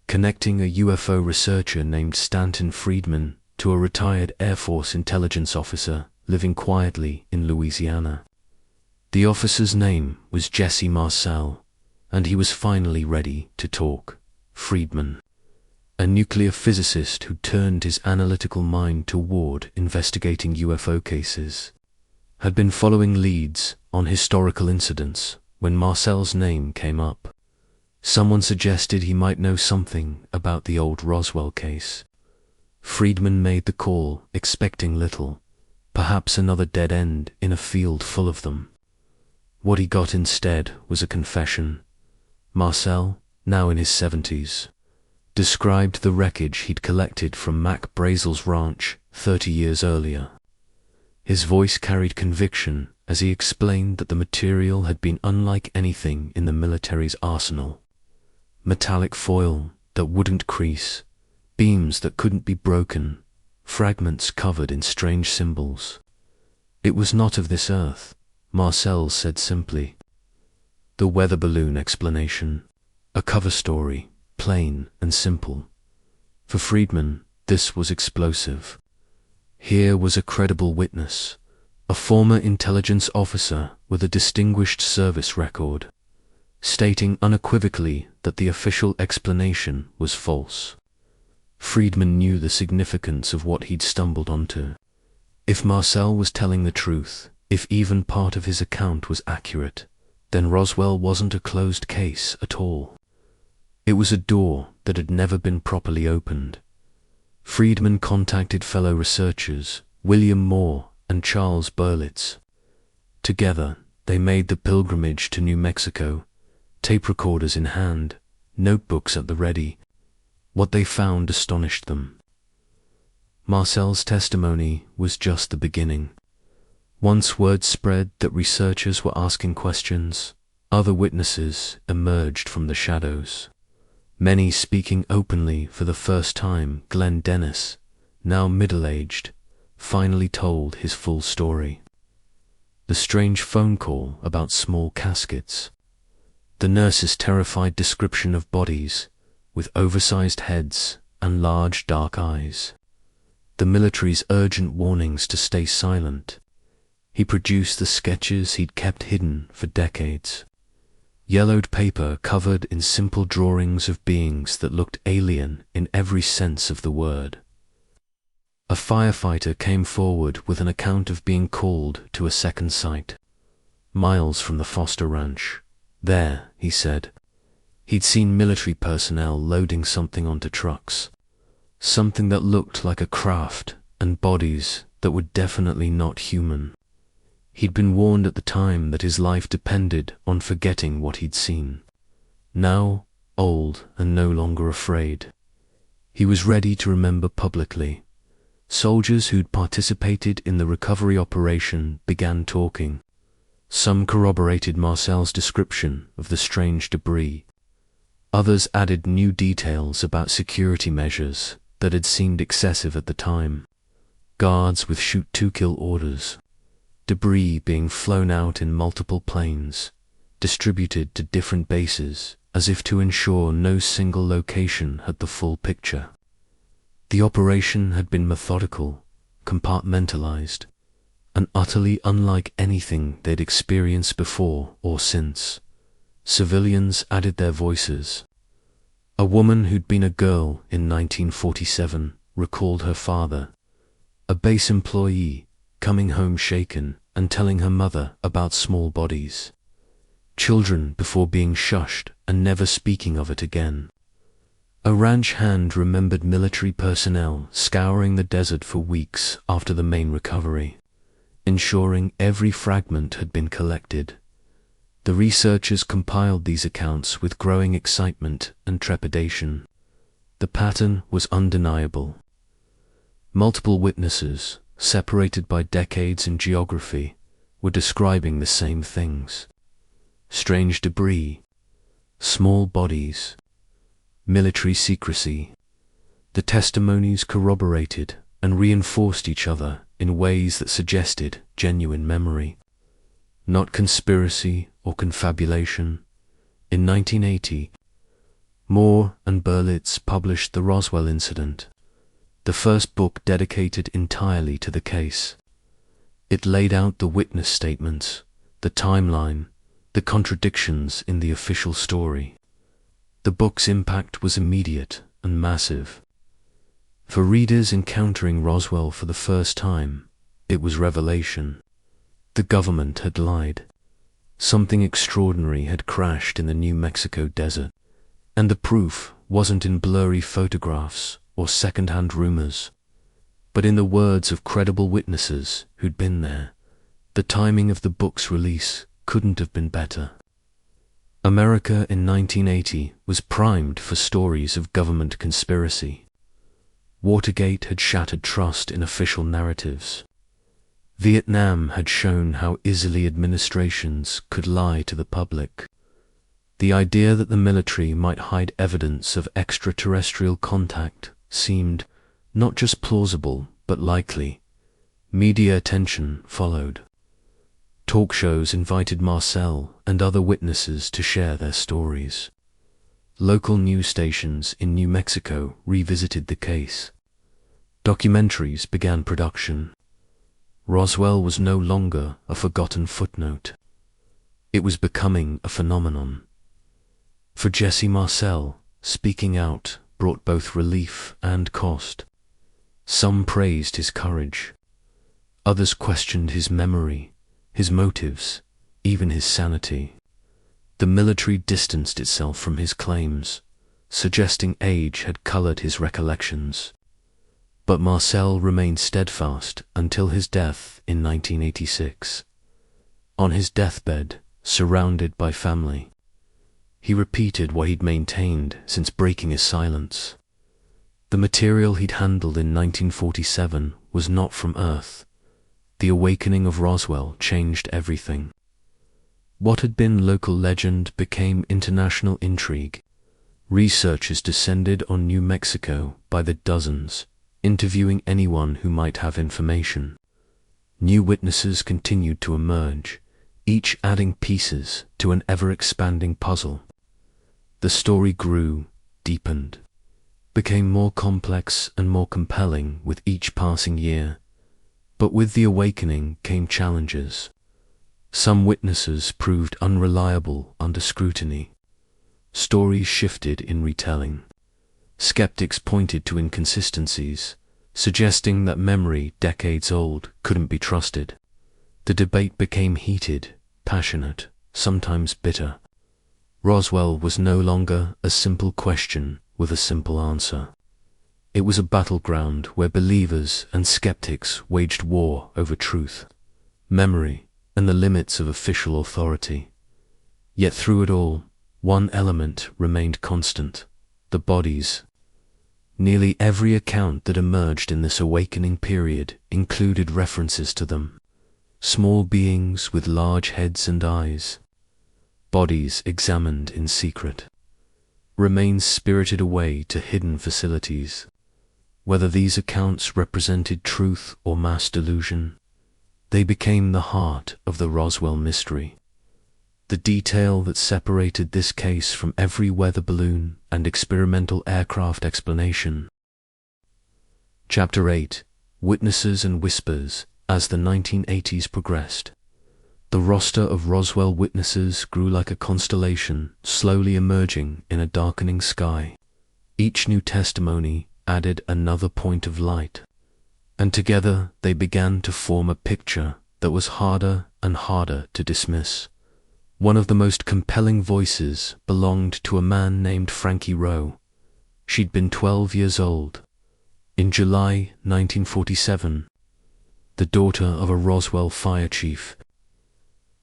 connecting a UFO researcher named Stanton Friedman to a retired Air Force intelligence officer living quietly in Louisiana. The officer's name was Jesse Marcel, and he was finally ready to talk. Friedman, a nuclear physicist who turned his analytical mind toward investigating UFO cases, had been following leads on historical incidents when Marcel's name came up. Someone suggested he might know something about the old Roswell case. Friedman made the call, expecting little, perhaps another dead end in a field full of them. What he got instead was a confession. Marcel, now in his 70s, described the wreckage he'd collected from Mac Brazel's ranch 30 years earlier. His voice carried conviction as he explained that the material had been unlike anything in the military's arsenal. Metallic foil that wouldn't crease, beams that couldn't be broken, fragments covered in strange symbols. It was not of this earth, Marcel said simply. The weather balloon explanation, a cover story, plain and simple. For Friedman, this was explosive. Here was a credible witness, a former intelligence officer with a distinguished service record, stating unequivocally that the official explanation was false. Friedman knew the significance of what he'd stumbled onto. If Marcel was telling the truth, if even part of his account was accurate, then Roswell wasn't a closed case at all. It was a door that had never been properly opened. Friedman contacted fellow researchers, William Moore and Charles Berlitz. Together, they made the pilgrimage to New Mexico, tape recorders in hand, notebooks at the ready. What they found astonished them. Marcel's testimony was just the beginning. Once word spread that researchers were asking questions, other witnesses emerged from the shadows. Many speaking openly for the first time. Glenn Dennis, now middle-aged, finally told his full story. The strange phone call about small caskets. The nurse's terrified description of bodies with oversized heads and large dark eyes. The military's urgent warnings to stay silent. He produced the sketches he'd kept hidden for decades. Yellowed paper covered in simple drawings of beings that looked alien in every sense of the word. A firefighter came forward with an account of being called to a second site, miles from the Foster Ranch. There, he said, he'd seen military personnel loading something onto trucks, something that looked like a craft and bodies that were definitely not human. He'd been warned at the time that his life depended on forgetting what he'd seen. Now, old and no longer afraid, he was ready to remember publicly. Soldiers who'd participated in the recovery operation began talking. Some corroborated Marcel's description of the strange debris. Others added new details about security measures that had seemed excessive at the time. Guards with shoot-to-kill orders. Debris being flown out in multiple planes, distributed to different bases, as if to ensure no single location had the full picture. The operation had been methodical, compartmentalized, and utterly unlike anything they'd experienced before or since. Civilians added their voices. A woman who'd been a girl in 1947 recalled her father, a base employee, coming home shaken and telling her mother about small bodies, children before being shushed and never speaking of it again. A ranch hand remembered military personnel scouring the desert for weeks after the main recovery, ensuring every fragment had been collected. The researchers compiled these accounts with growing excitement and trepidation. The pattern was undeniable. Multiple witnesses, separated by decades in geography, were describing the same things. Strange debris, small bodies, military secrecy. The testimonies corroborated and reinforced each other in ways that suggested genuine memory, not conspiracy or confabulation. In 1980, Moore and Berlitz published The Roswell Incident, the first book dedicated entirely to the case. It laid out the witness statements, the timeline, the contradictions in the official story. The book's impact was immediate and massive. For readers encountering Roswell for the first time, it was revelation. The government had lied. Something extraordinary had crashed in the New Mexico desert, and the proof wasn't in blurry photographs or second-hand rumors, but in the words of credible witnesses who'd been there. The timing of the book's release couldn't have been better. America in 1980 was primed for stories of government conspiracy. Watergate had shattered trust in official narratives. Vietnam had shown how easily administrations could lie to the public. The idea that the military might hide evidence of extraterrestrial contact seemed not just plausible, but likely. Media attention followed. Talk shows invited Marcel and other witnesses to share their stories. Local news stations in New Mexico revisited the case. Documentaries began production. Roswell was no longer a forgotten footnote. It was becoming a phenomenon. For Jesse Marcel, speaking out brought both relief and cost. Some praised his courage. Others questioned his memory, his motives, even his sanity. The military distanced itself from his claims, suggesting age had colored his recollections. But Marcel remained steadfast until his death in 1986. On his deathbed, surrounded by family, he repeated what he'd maintained since breaking his silence. The material he'd handled in 1947 was not from Earth. The awakening of Roswell changed everything. What had been local legend became international intrigue. Researchers descended on New Mexico by the dozens, interviewing anyone who might have information. New witnesses continued to emerge, each adding pieces to an ever-expanding puzzle. The story grew, deepened, became more complex and more compelling with each passing year. But with the awakening came challenges. Some witnesses proved unreliable under scrutiny. Stories shifted in retelling. Skeptics pointed to inconsistencies, suggesting that memory decades old couldn't be trusted. The debate became heated, passionate, sometimes bitter. Roswell was no longer a simple question with a simple answer. It was a battleground where believers and skeptics waged war over truth, memory, and the limits of official authority. Yet through it all, one element remained constant: the bodies. Nearly every account that emerged in this awakening period included references to them. Small beings with large heads and eyes. Bodies examined in secret. Remains spirited away to hidden facilities. Whether these accounts represented truth or mass delusion, they became the heart of the Roswell mystery. The detail that separated this case from every weather balloon and experimental aircraft explanation. Chapter 8: Witnesses and Whispers. As the 1980s progressed, the roster of Roswell witnesses grew like a constellation slowly emerging in a darkening sky. Each new testimony added another point of light, and together they began to form a picture that was harder and harder to dismiss. One of the most compelling voices belonged to a man named Frankie Rowe. She'd been 12 years old. In July 1947, the daughter of a Roswell fire chief.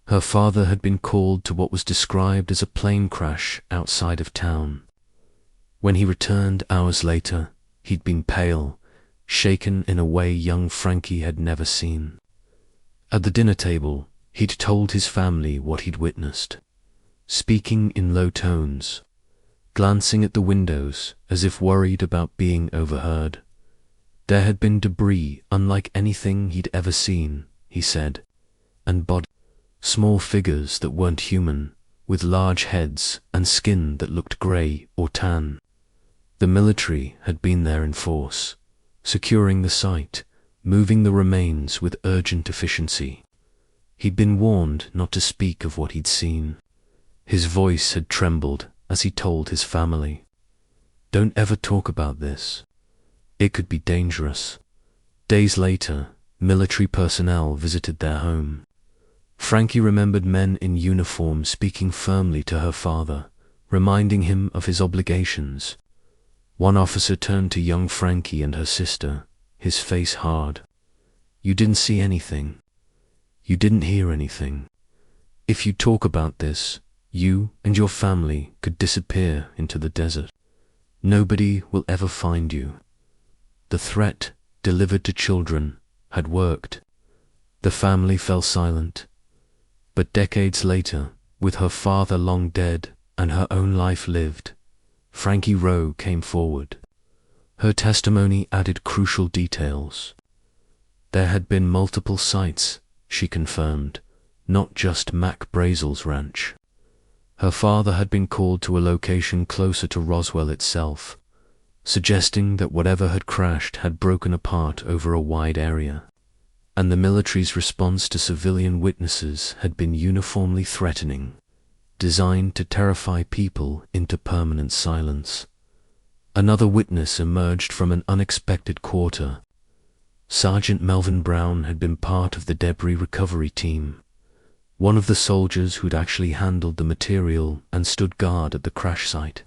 Her father had been called to what was described as a plane crash outside of town. When he returned hours later, he'd been pale, shaken in a way young Frankie had never seen. At the dinner table, he'd told his family what he'd witnessed, speaking in low tones, glancing at the windows as if worried about being overheard. There had been debris unlike anything he'd ever seen, he said, and small figures that weren't human, with large heads and skin that looked grey or tan. The military had been there in force, securing the site, moving the remains with urgent efficiency. He'd been warned not to speak of what he'd seen. His voice had trembled as he told his family, "Don't ever talk about this. It could be dangerous." Days later, military personnel visited their home. Frankie remembered men in uniform speaking firmly to her father, reminding him of his obligations. One officer turned to young Frankie and her sister, his face hard. "You didn't see anything. You didn't hear anything. If you talk about this, you and your family could disappear into the desert. Nobody will ever find you." The threat, delivered to children, had worked. The family fell silent. But decades later, with her father long dead and her own life lived, Frankie Rowe came forward. Her testimony added crucial details. There had been multiple sites, she confirmed, not just Mac Brazel's ranch. Her father had been called to a location closer to Roswell itself, suggesting that whatever had crashed had broken apart over a wide area, and the military's response to civilian witnesses had been uniformly threatening, designed to terrify people into permanent silence. Another witness emerged from an unexpected quarter. Sergeant Melvin Brown had been part of the debris recovery team, one of the soldiers who'd actually handled the material and stood guard at the crash site.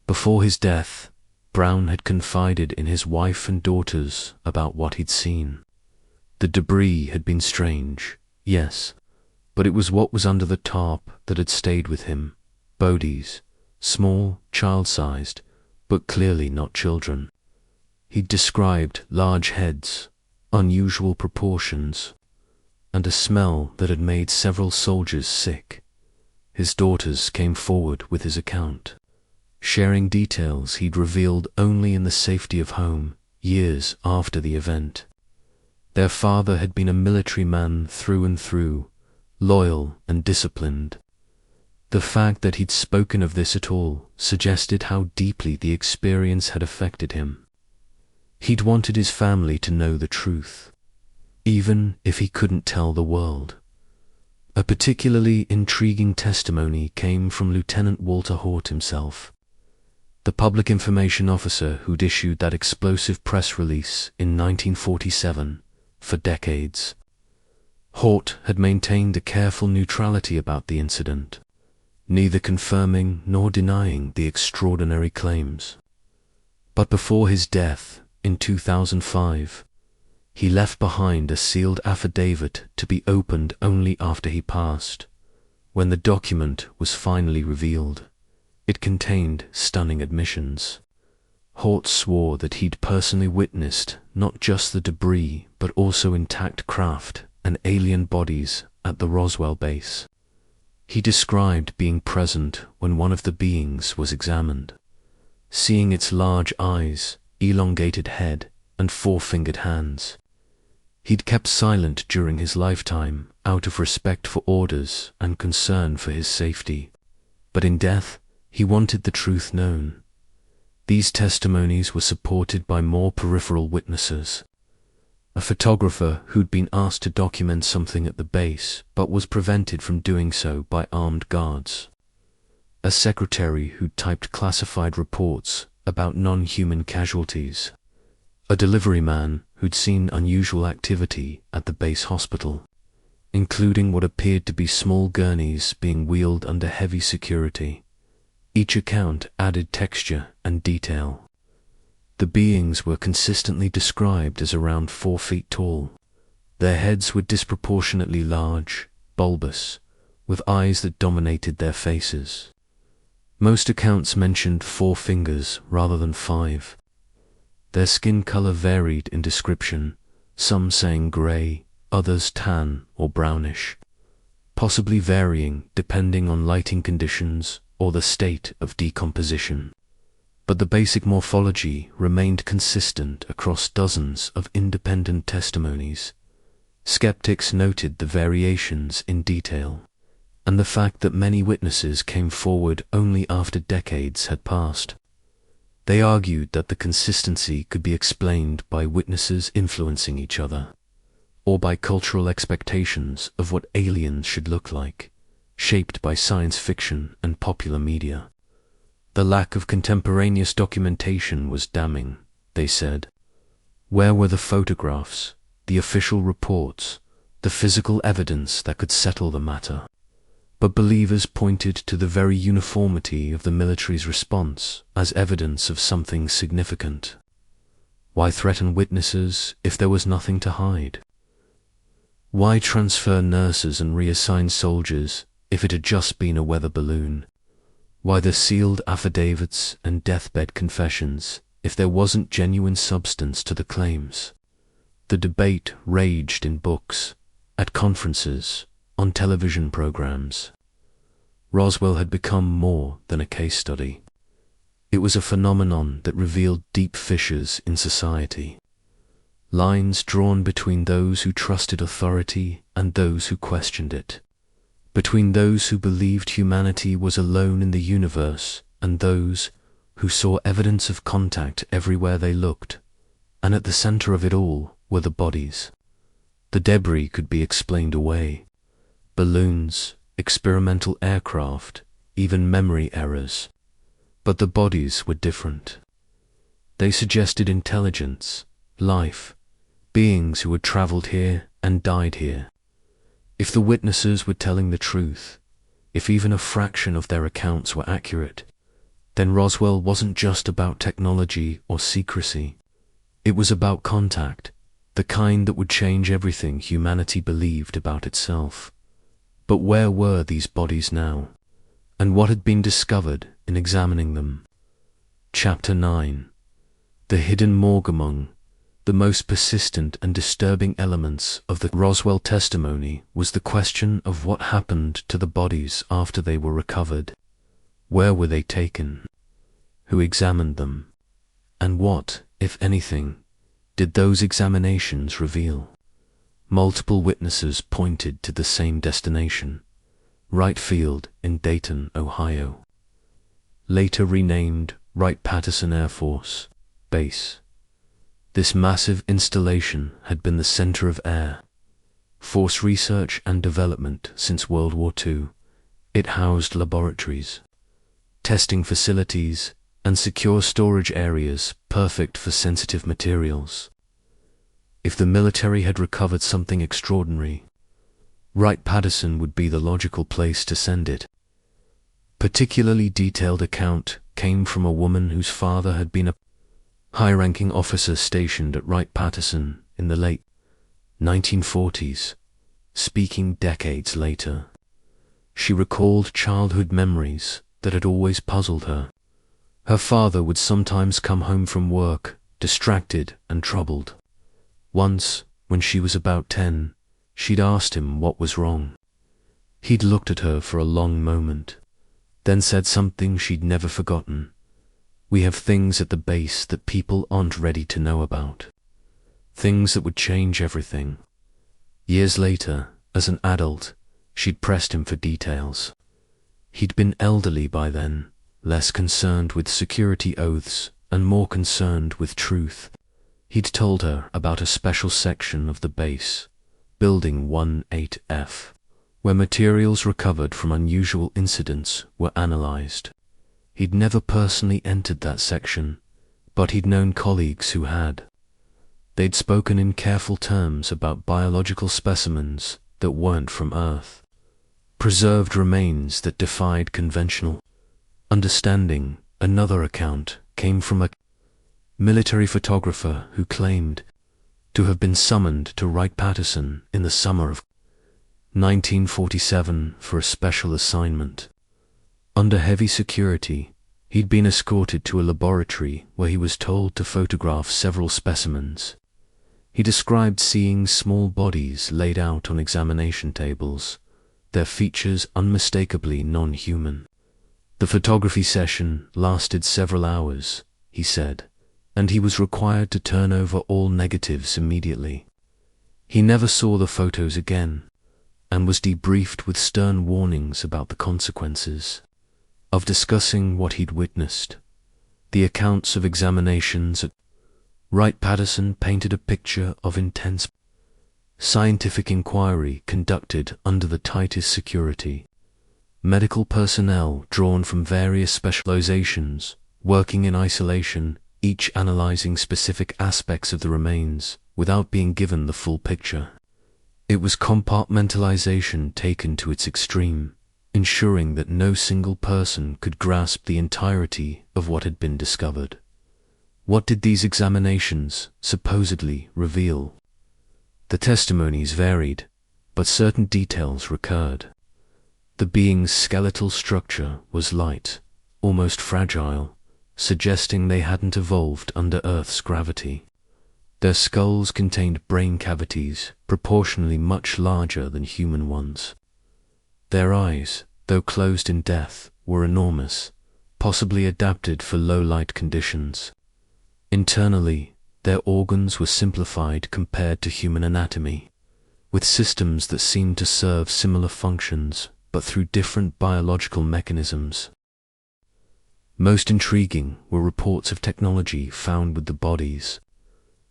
Before his death, Brown had confided in his wife and daughters about what he'd seen. The debris had been strange, yes, but it was what was under the tarp that had stayed with him. Bodies, small, child-sized, but clearly not children. He'd described large heads, unusual proportions, and a smell that had made several soldiers sick. His daughters came forward with his account, sharing details he'd revealed only in the safety of home, years after the event. Their father had been a military man through and through, loyal and disciplined. The fact that he'd spoken of this at all suggested how deeply the experience had affected him. He'd wanted his family to know the truth, even if he couldn't tell the world. A particularly intriguing testimony came from Lieutenant Walter Haut himself, the public information officer who'd issued that explosive press release in 1947 for decades. Haut had maintained a careful neutrality about the incident, neither confirming nor denying the extraordinary claims. But before his death, in 2005, he left behind a sealed affidavit to be opened only after he passed. When the document was finally revealed, it contained stunning admissions. Haut swore that he'd personally witnessed not just the debris, but also intact craft and alien bodies at the Roswell base. He described being present when one of the beings was examined, seeing its large eyes, elongated head, and four-fingered hands. He'd kept silent during his lifetime out of respect for orders and concern for his safety, but in death, he wanted the truth known. These testimonies were supported by more peripheral witnesses. A photographer who'd been asked to document something at the base but was prevented from doing so by armed guards. A secretary who'd typed classified reports about non-human casualties. A delivery man who'd seen unusual activity at the base hospital, including what appeared to be small gurneys being wheeled under heavy security. Each account added texture and detail. The beings were consistently described as around 4 feet tall. Their heads were disproportionately large, bulbous, with eyes that dominated their faces. Most accounts mentioned 4 fingers rather than 5. Their skin color varied in description, some saying gray, others tan or brownish, possibly varying depending on lighting conditions or the state of decomposition. But the basic morphology remained consistent across dozens of independent testimonies. Skeptics noted the variations in detail, and the fact that many witnesses came forward only after decades had passed. They argued that the consistency could be explained by witnesses influencing each other, or by cultural expectations of what aliens should look like, shaped by science fiction and popular media. The lack of contemporaneous documentation was damning, they said. Where were the photographs, the official reports, the physical evidence that could settle the matter? But believers pointed to the very uniformity of the military's response as evidence of something significant. Why threaten witnesses if there was nothing to hide? Why transfer nurses and reassign soldiers if it had just been a weather balloon? Why the sealed affidavits and deathbed confessions if there wasn't genuine substance to the claims? The debate raged in books, at conferences, on television programs. Roswell had become more than a case study. It was a phenomenon that revealed deep fissures in society, lines drawn between those who trusted authority and those who questioned it, between those who believed humanity was alone in the universe and those who saw evidence of contact everywhere they looked, and at the center of it all were the bodies. The debris could be explained away. Balloons, experimental aircraft, even memory errors. But the bodies were different. They suggested intelligence, life, beings who had traveled here and died here. If the witnesses were telling the truth, if even a fraction of their accounts were accurate, then Roswell wasn't just about technology or secrecy. It was about contact, the kind that would change everything humanity believed about itself. But where were these bodies now? And what had been discovered in examining them? Chapter 9. The hidden morgue. Among the most persistent and disturbing elements of the Roswell testimony was the question of what happened to the bodies after they were recovered. Where were they taken? Who examined them? And what, if anything, did those examinations reveal? Multiple witnesses pointed to the same destination, Wright Field in Dayton, Ohio, later renamed Wright-Patterson Air Force Base. This massive installation had been the center of Air Force research and development since World War II. It housed laboratories, testing facilities, and secure storage areas perfect for sensitive materials. If the military had recovered something extraordinary, Wright-Patterson would be the logical place to send it. Particularly detailed account came from a woman whose father had been a high-ranking officer stationed at Wright-Patterson in the late 1940s, speaking decades later. She recalled childhood memories that had always puzzled her. Her father would sometimes come home from work, distracted and troubled. Once, when she was about 10, she'd asked him what was wrong. He'd looked at her for a long moment, then said something she'd never forgotten. "We have things at the base that people aren't ready to know about. Things that would change everything." Years later, as an adult, she'd pressed him for details. He'd been elderly by then, less concerned with security oaths and more concerned with truth. He'd told her about a special section of the base, Building 18F, where materials recovered from unusual incidents were analyzed. He'd never personally entered that section, but he'd known colleagues who had. They'd spoken in careful terms about biological specimens that weren't from Earth, preserved remains that defied conventional understanding. Another account came from a military photographer who claimed to have been summoned to Wright-Patterson in the summer of 1947 for a special assignment. Under heavy security, he'd been escorted to a laboratory where he was told to photograph several specimens. He described seeing small bodies laid out on examination tables, their features unmistakably non-human. The photography session lasted several hours, he said, and he was required to turn over all negatives immediately. He never saw the photos again, and was debriefed with stern warnings about the consequences of discussing what he'd witnessed. The accounts of examinations at Wright-Patterson painted a picture of intense scientific inquiry conducted under the tightest security. Medical personnel drawn from various specializations, working in isolation, each analyzing specific aspects of the remains without being given the full picture. It was compartmentalization taken to its extreme, ensuring that no single person could grasp the entirety of what had been discovered. What did these examinations supposedly reveal? The testimonies varied, but certain details recurred. The being's skeletal structure was light, almost fragile, suggesting they hadn't evolved under Earth's gravity. Their skulls contained brain cavities proportionally much larger than human ones. Their eyes, though closed in death, were enormous, possibly adapted for low-light conditions. Internally, their organs were simplified compared to human anatomy, with systems that seemed to serve similar functions but through different biological mechanisms. Most intriguing were reports of technology found with the bodies.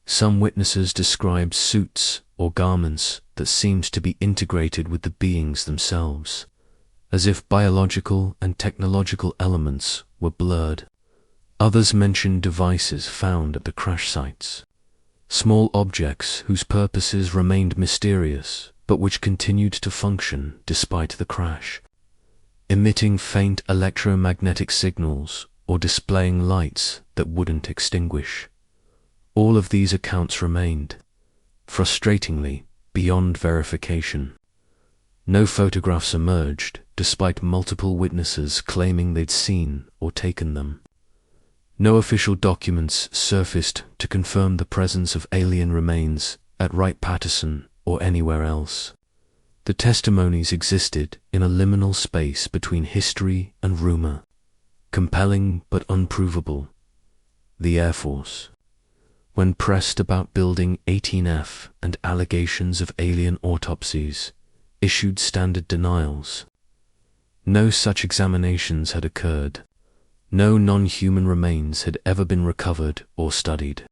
Some witnesses described suits or garments that seemed to be integrated with the beings themselves, as if biological and technological elements were blurred. Others mentioned devices found at the crash sites, small objects whose purposes remained mysterious but which continued to function despite the crash, emitting faint electromagnetic signals or displaying lights that wouldn't extinguish. All of these accounts remained, frustratingly, beyond verification. No photographs emerged, despite multiple witnesses claiming they'd seen or taken them. No official documents surfaced to confirm the presence of alien remains at Wright-Patterson or anywhere else. The testimonies existed in a liminal space between history and rumor, compelling but unprovable. The Air Force, when pressed about Building 18F and allegations of alien autopsies, issued standard denials. No such examinations had occurred. No non-human remains had ever been recovered or studied.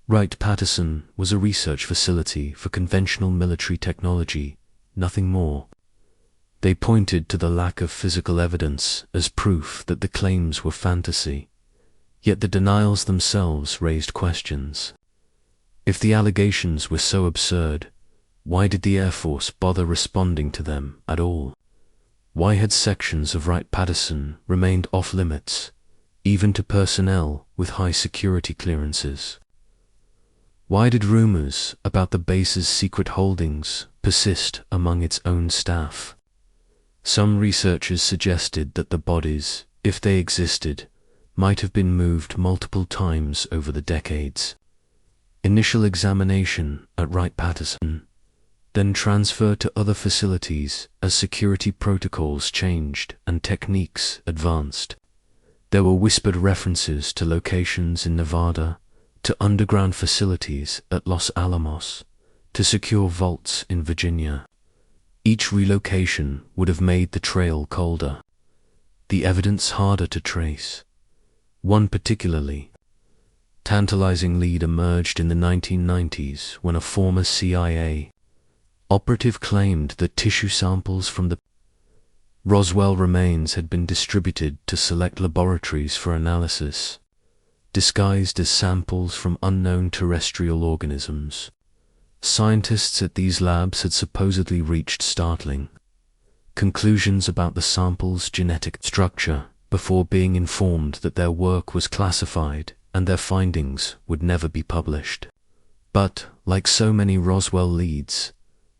Wright-Patterson was a research facility for conventional military technology, nothing more. They pointed to the lack of physical evidence as proof that the claims were fantasy, yet the denials themselves raised questions. If the allegations were so absurd, why did the Air Force bother responding to them at all? Why had sections of Wright-Patterson remained off-limits, even to personnel with high security clearances? Why did rumors about the base's secret holdings persist among its own staff? Some researchers suggested that the bodies, if they existed, might have been moved multiple times over the decades. Initial examination at Wright-Patterson, then transfer to other facilities as security protocols changed and techniques advanced. There were whispered references to locations in Nevada, to underground facilities at Los Alamos, to secure vaults in Virginia. Each relocation would have made the trail colder, the evidence harder to trace. One particularly tantalizing lead emerged in the 1990s when a former CIA operative claimed that tissue samples from the Roswell remains had been distributed to select laboratories for analysis, disguised as samples from unknown terrestrial organisms. Scientists at these labs had supposedly reached startling conclusions about the samples' genetic structure before being informed that their work was classified and their findings would never be published. But, like so many Roswell leads,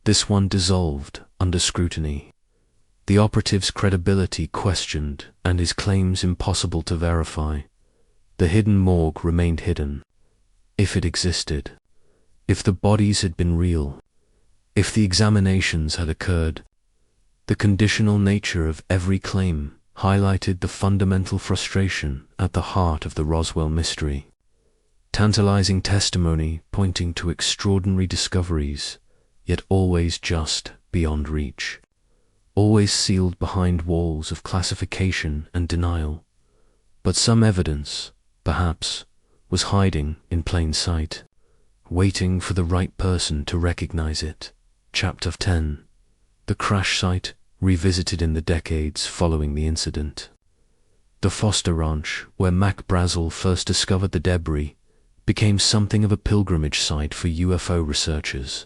this one dissolved under scrutiny. The operative's credibility questioned and his claims impossible to verify. The hidden morgue remained hidden, if it existed, if the bodies had been real, if the examinations had occurred. The conditional nature of every claim highlighted the fundamental frustration at the heart of the Roswell mystery. Tantalizing testimony pointing to extraordinary discoveries, yet always just beyond reach. Always sealed behind walls of classification and denial. But some evidence, perhaps, was hiding in plain sight, waiting for the right person to recognize it. Chapter 10. The crash site revisited in the decades following the incident. The Foster Ranch, where Mac Brazel first discovered the debris, became something of a pilgrimage site for UFO researchers.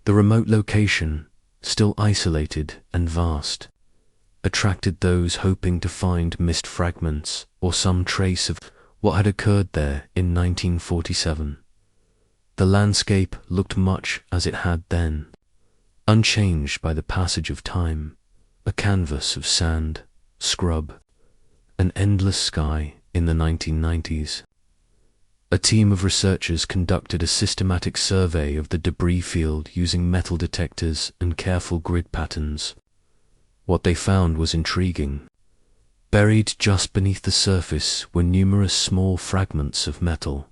The remote location, still isolated and vast, attracted those hoping to find missed fragments or some trace of what had occurred there in 1947. The landscape looked much as it had then, unchanged by the passage of time, a canvas of sand, scrub, an endless sky in the 1990s. A team of researchers conducted a systematic survey of the debris field using metal detectors and careful grid patterns. What they found was intriguing. Buried just beneath the surface were numerous small fragments of metal,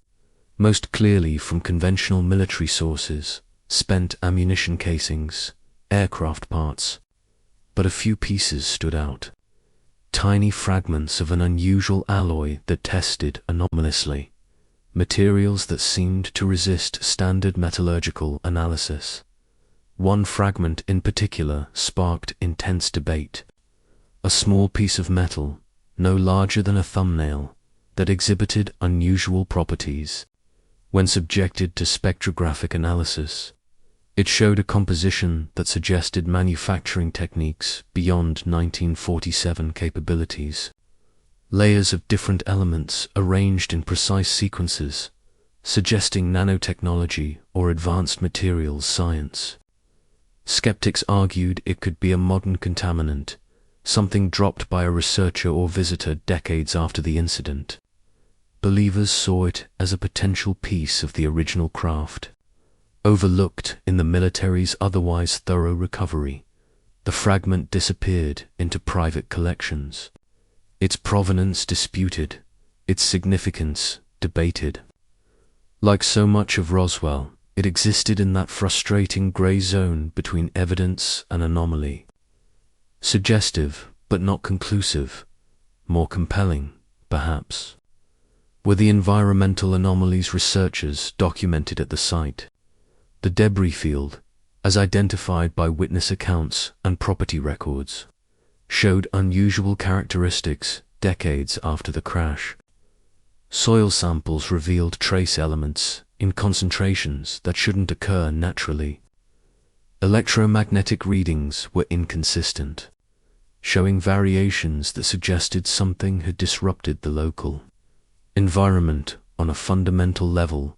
most clearly from conventional military sources, spent ammunition casings, aircraft parts. But a few pieces stood out. Tiny fragments of an unusual alloy that tested anomalously. Materials that seemed to resist standard metallurgical analysis. One fragment in particular sparked intense debate. A small piece of metal, no larger than a thumbnail, that exhibited unusual properties. When subjected to spectrographic analysis, it showed a composition that suggested manufacturing techniques beyond 1947 capabilities. Layers of different elements arranged in precise sequences, suggesting nanotechnology or advanced materials science. Skeptics argued it could be a modern contaminant, something dropped by a researcher or visitor decades after the incident. Believers saw it as a potential piece of the original craft. Overlooked in the military's otherwise thorough recovery, the fragment disappeared into private collections. Its provenance disputed, its significance debated. Like so much of Roswell, it existed in that frustrating grey zone between evidence and anomaly. Suggestive, but not conclusive. More compelling, perhaps, were the environmental anomalies researchers documented at the site. The debris field, as identified by witness accounts and property records, showed unusual characteristics decades after the crash. Soil samples revealed trace elements in concentrations that shouldn't occur naturally. Electromagnetic readings were inconsistent, showing variations that suggested something had disrupted the local environment on a fundamental level.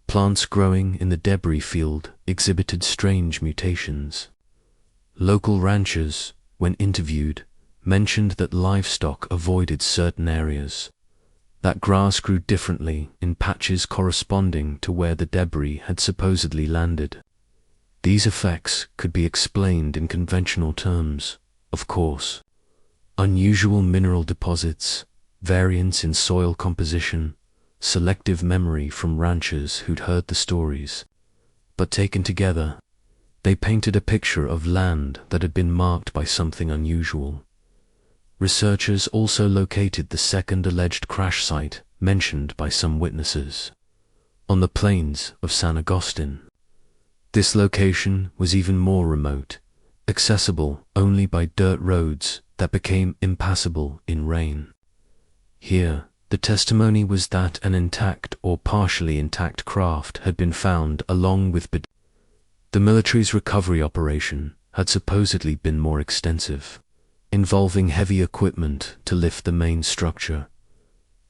Plants growing in the debris field exhibited strange mutations. Local ranchers, when interviewed, mentioned that livestock avoided certain areas, that grass grew differently in patches corresponding to where the debris had supposedly landed. These effects could be explained in conventional terms, of course. Unusual mineral deposits, variance in soil composition, selective memory from ranchers who'd heard the stories. But taken together, they painted a picture of land that had been marked by something unusual. Researchers also located the second alleged crash site mentioned by some witnesses, on the plains of San Agustin. This location was even more remote, accessible only by dirt roads that became impassable in rain. Here, the testimony was that an intact or partially intact craft had been found along with Bedtime. The military's recovery operation had supposedly been more extensive, involving heavy equipment to lift the main structure.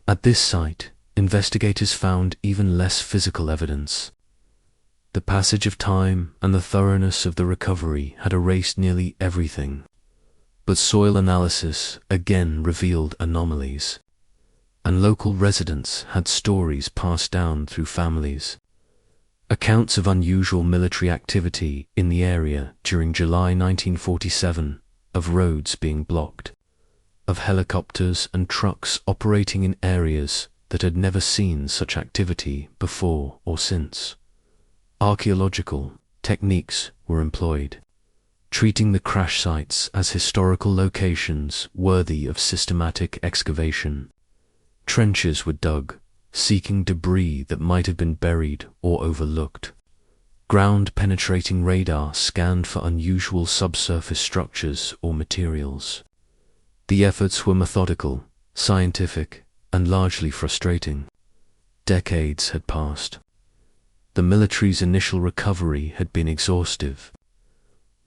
At this site, investigators found even less physical evidence. The passage of time and the thoroughness of the recovery had erased nearly everything, but soil analysis again revealed anomalies, and local residents had stories passed down through families. Accounts of unusual military activity in the area during July 1947, of roads being blocked, of helicopters and trucks operating in areas that had never seen such activity before or since. Archaeological techniques were employed, treating the crash sites as historical locations worthy of systematic excavation. Trenches were dug, seeking debris that might have been buried or overlooked. Ground-penetrating radar scanned for unusual subsurface structures or materials. The efforts were methodical, scientific, and largely frustrating. Decades had passed. The military's initial recovery had been exhaustive.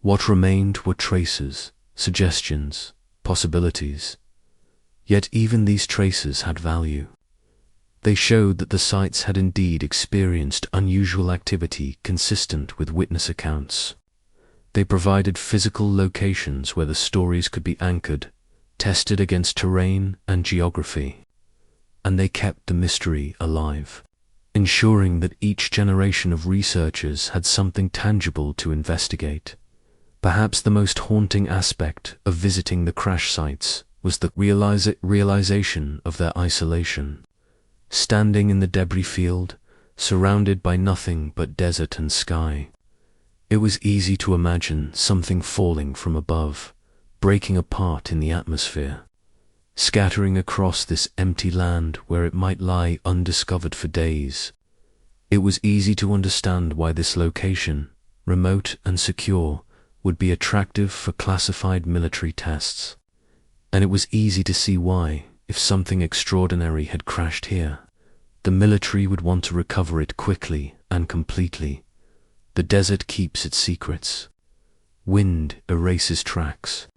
What remained were traces, suggestions, possibilities. Yet even these traces had value. They showed that the sites had indeed experienced unusual activity consistent with witness accounts. They provided physical locations where the stories could be anchored, tested against terrain and geography. And they kept the mystery alive, ensuring that each generation of researchers had something tangible to investigate. Perhaps the most haunting aspect of visiting the crash sites was the realization of their isolation. Standing in the debris field, surrounded by nothing but desert and sky, it was easy to imagine something falling from above, breaking apart in the atmosphere, scattering across this empty land where it might lie undiscovered for days. It was easy to understand why this location, remote and secure, would be attractive for classified military tests. And it was easy to see why, if something extraordinary had crashed here, the military would want to recover it quickly and completely. The desert keeps its secrets. Wind erases tracks.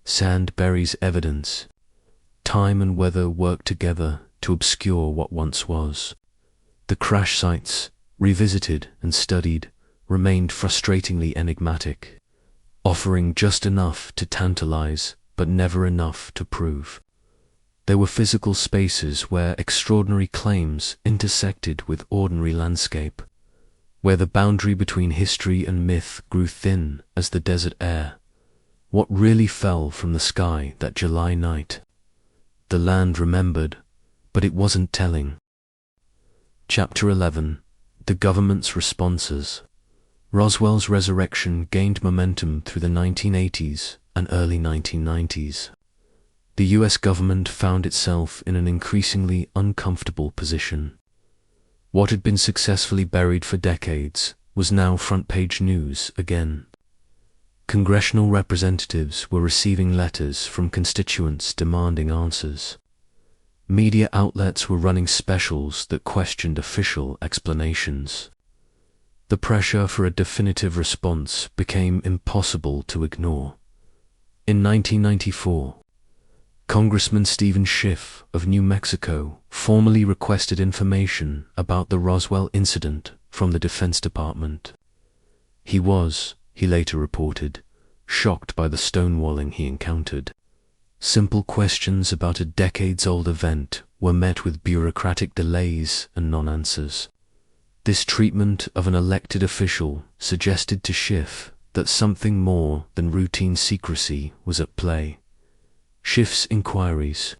Sand buries evidence. Time and weather work together to obscure what once was. The crash sites, revisited and studied, remained frustratingly enigmatic, offering just enough to tantalize but never enough to prove. There were physical spaces where extraordinary claims intersected with ordinary landscape, where the boundary between history and myth grew thin as the desert air. What really fell from the sky that July night? The land remembered, but it wasn't telling. Chapter 11. The government's responses. Roswell's resurrection gained momentum through the 1980s and early 1990s. The US government found itself in an increasingly uncomfortable position. What had been successfully buried for decades was now front-page news again. Congressional representatives were receiving letters from constituents demanding answers. Media outlets were running specials that questioned official explanations. The pressure for a definitive response became impossible to ignore. In 1994, Congressman Stephen Schiff of New Mexico formally requested information about the Roswell incident from the Defense Department. He later reported, shocked by the stonewalling he encountered. Simple questions about a decades-old event were met with bureaucratic delays and non-answers. This treatment of an elected official suggested to Schiff that something more than routine secrecy was at play. Schiff's inquiries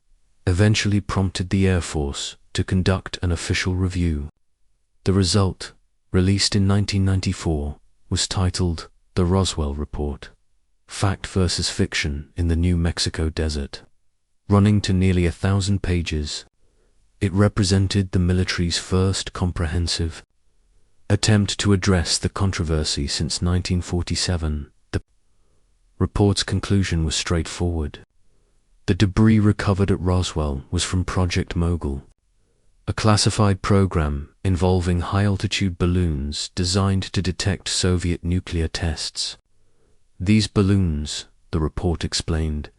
eventually prompted the Air Force to conduct an official review. The result, released in 1994, was titled The Roswell Report: Fact versus Fiction in the New Mexico Desert. Running to nearly 1,000 pages, it represented the military's first comprehensive attempt to address the controversy since 1947. report's conclusion was straightforward. The debris recovered at Roswell was from Project Mogul, a classified program involving high-altitude balloons designed to detect Soviet nuclear tests. These balloons, the report explained,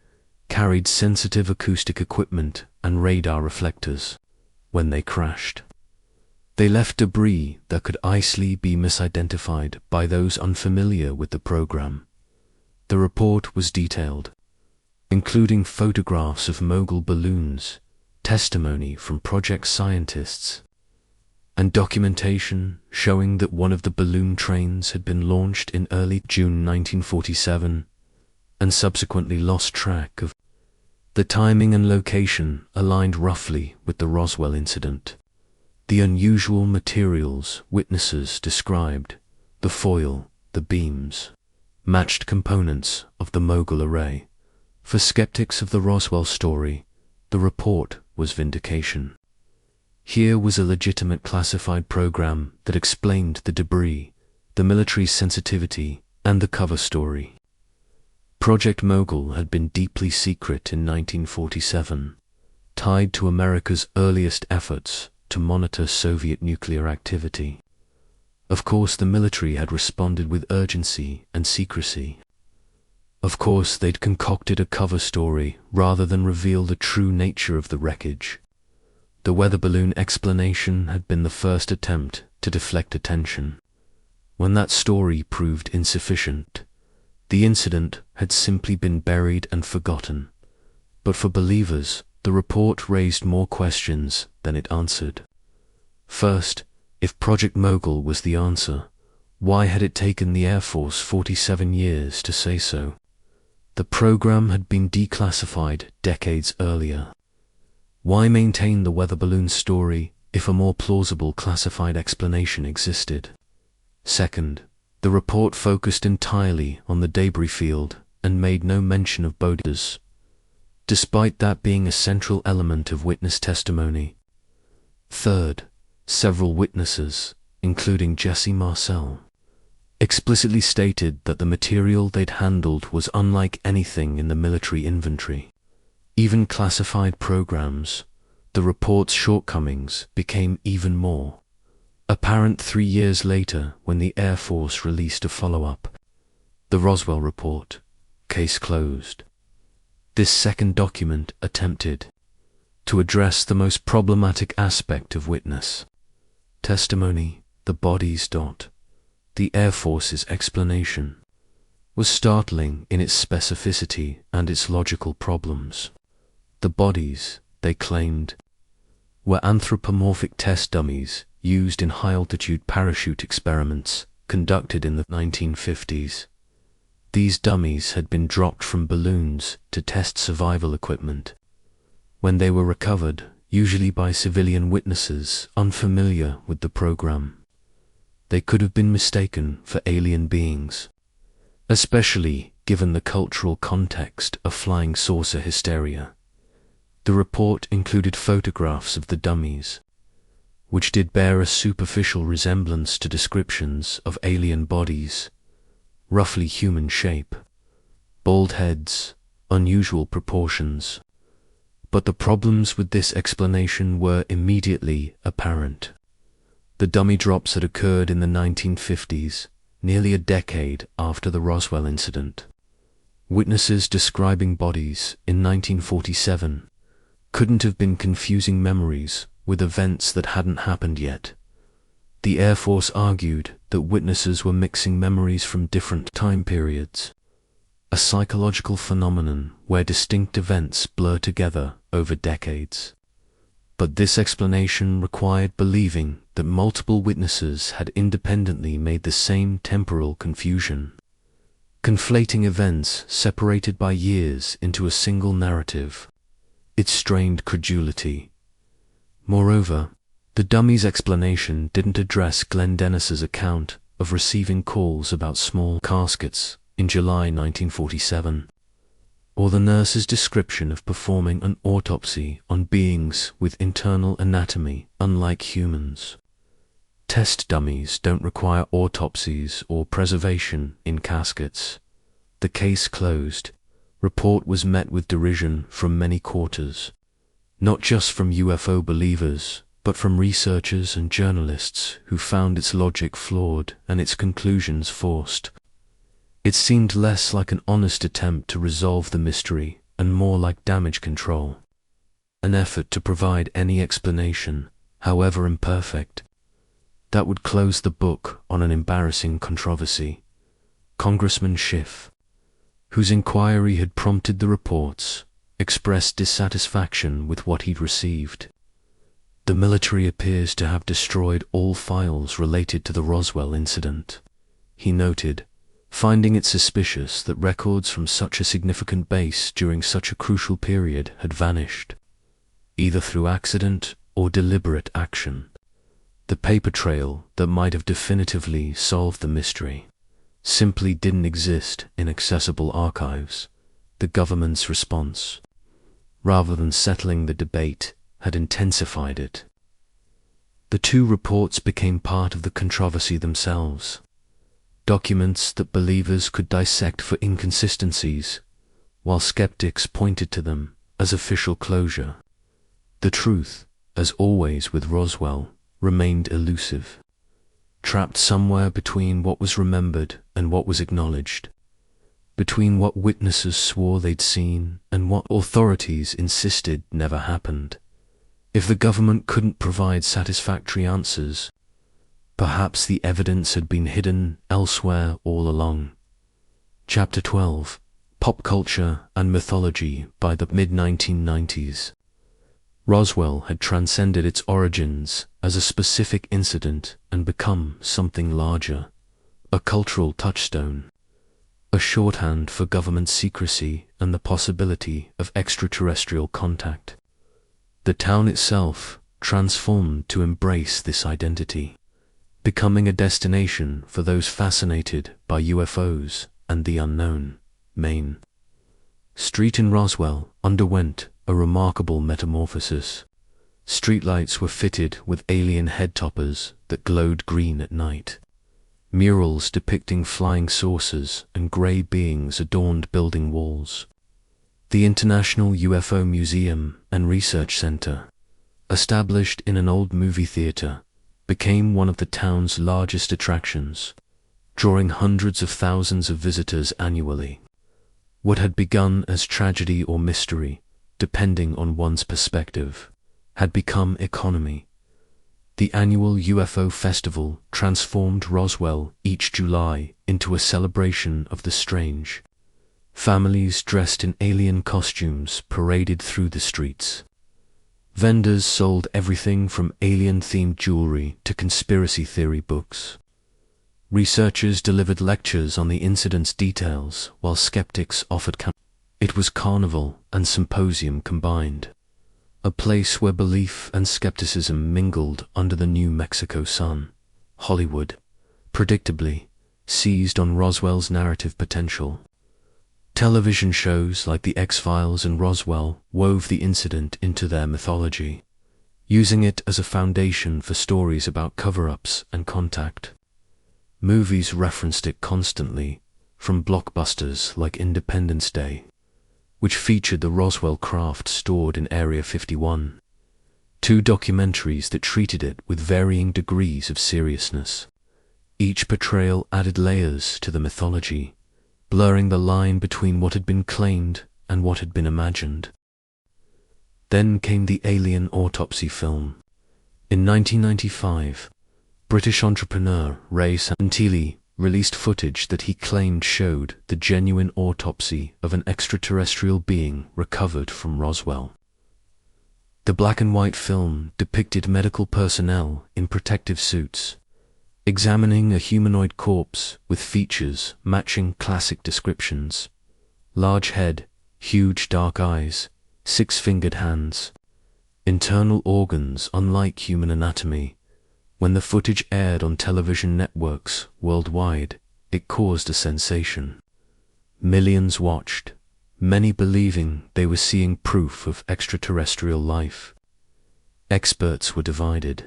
carried sensitive acoustic equipment and radar reflectors. When they crashed, they left debris that could easily be misidentified by those unfamiliar with the program. The report was detailed, including photographs of Mogul balloons, testimony from project scientists, and documentation showing that one of the balloon trains had been launched in early June 1947 and subsequently lost track of. The timing and location aligned roughly with the Roswell incident. The unusual materials witnesses described, the foil, the beams, matched components of the Mogul array. For skeptics of the Roswell story, the report was vindication. Here was a legitimate classified program that explained the debris, the military's sensitivity, and the cover story. Project Mogul had been deeply secret in 1947, tied to America's earliest efforts to monitor Soviet nuclear activity. Of course, the military had responded with urgency and secrecy. Of course, they'd concocted a cover story rather than reveal the true nature of the wreckage. The weather balloon explanation had been the first attempt to deflect attention. When that story proved insufficient, the incident had simply been buried and forgotten. But for believers, the report raised more questions than it answered. First, if Project Mogul was the answer, why had it taken the Air Force 47 years to say so? The program had been declassified decades earlier. Why maintain the weather balloon story if a more plausible classified explanation existed? Second, the report focused entirely on the debris field and made no mention of bodies, despite that being a central element of witness testimony. Third, several witnesses, including Jesse Marcel, explicitly stated that the material they'd handled was unlike anything in the military inventory. Even classified programs, the report's shortcomings became even more apparent 3 years later when the Air Force released a follow-up, the Roswell Report, case closed. This second document attempted to address the most problematic aspect of witness testimony, the bodies. The Air Force's explanation was startling in its specificity and its logical problems. The bodies, they claimed, were anthropomorphic test dummies used in high-altitude parachute experiments conducted in the 1950s. These dummies had been dropped from balloons to test survival equipment. When they were recovered, usually by civilian witnesses unfamiliar with the program, they could have been mistaken for alien beings, especially given the cultural context of flying saucer hysteria. The report included photographs of the dummies, which did bear a superficial resemblance to descriptions of alien bodies, roughly human shape, bald heads, unusual proportions. But the problems with this explanation were immediately apparent. The dummy drops had occurred in the 1950s, nearly a decade after the Roswell incident. Witnesses describing bodies in 1947 couldn't have been confusing memories with events that hadn't happened yet. The Air Force argued that witnesses were mixing memories from different time periods, a psychological phenomenon where distinct events blur together over decades. But this explanation required believing that multiple witnesses had independently made the same temporal confusion, conflating events separated by years into a single narrative. It strained credulity. Moreover, the dummy's explanation didn't address Glenn Dennis's account of receiving calls about small caskets in July 1947, or the nurse's description of performing an autopsy on beings with internal anatomy unlike humans. Test dummies don't require autopsies or preservation in caskets. the case closed, report was met with derision from many quarters, not just from UFO believers, but from researchers and journalists who found its logic flawed and its conclusions forced. It seemed less like an honest attempt to resolve the mystery and more like damage control, an effort to provide any explanation, however imperfect, that would close the book on an embarrassing controversy. Congressman Schiff, whose inquiry had prompted the reports, expressed dissatisfaction with what he'd received. The military appears to have destroyed all files related to the Roswell incident, he noted, finding it suspicious that records from such a significant base during such a crucial period had vanished, either through accident or deliberate action. The paper trail that might have definitively solved the mystery simply didn't exist in accessible archives. The government's response, rather than settling the debate, had intensified it. The two reports became part of the controversy themselves, documents that believers could dissect for inconsistencies, while skeptics pointed to them as official closure. The truth, as always with Roswell, remained elusive, trapped somewhere between what was remembered and what was acknowledged, between what witnesses swore they'd seen and what authorities insisted never happened. If the government couldn't provide satisfactory answers, perhaps the evidence had been hidden elsewhere all along. Chapter 12. Pop Culture and Mythology. By the mid-1990s, Roswell had transcended its origins as a specific incident and become something larger, a cultural touchstone, a shorthand for government secrecy and the possibility of extraterrestrial contact. The town itself transformed to embrace this identity, becoming a destination for those fascinated by UFOs and the unknown. Main Street in Roswell underwent a remarkable metamorphosis. Streetlights were fitted with alien head toppers that glowed green at night. Murals depicting flying saucers and grey beings adorned building walls. The International UFO Museum and Research Center, established in an old movie theater, became one of the town's largest attractions, drawing hundreds of thousands of visitors annually. What had begun as tragedy or mystery, depending on one's perspective, had become economy. The annual UFO festival transformed Roswell each July into a celebration of the strange. Families dressed in alien costumes paraded through the streets. Vendors sold everything from alien-themed jewelry to conspiracy theory books. Researchers delivered lectures on the incident's details, while skeptics offered It was carnival and symposium combined, a place where belief and skepticism mingled under the New Mexico sun. Hollywood, predictably, seized on Roswell's narrative potential. Television shows like The X-Files and Roswell wove the incident into their mythology, using it as a foundation for stories about cover-ups and contact. Movies referenced it constantly, from blockbusters like Independence Day, which featured the Roswell craft stored in Area 51, to documentaries that treated it with varying degrees of seriousness. Each portrayal added layers to the mythology, blurring the line between what had been claimed and what had been imagined. Then came the Alien autopsy film. In 1995, British entrepreneur Ray Santilli released footage that he claimed showed the genuine autopsy of an extraterrestrial being recovered from Roswell. The black and white film depicted medical personnel in protective suits, examining a humanoid corpse with features matching classic descriptions: large head, huge dark eyes, six-fingered hands, internal organs unlike human anatomy. When the footage aired on television networks worldwide, it caused a sensation. Millions watched, many believing they were seeing proof of extraterrestrial life. Experts were divided.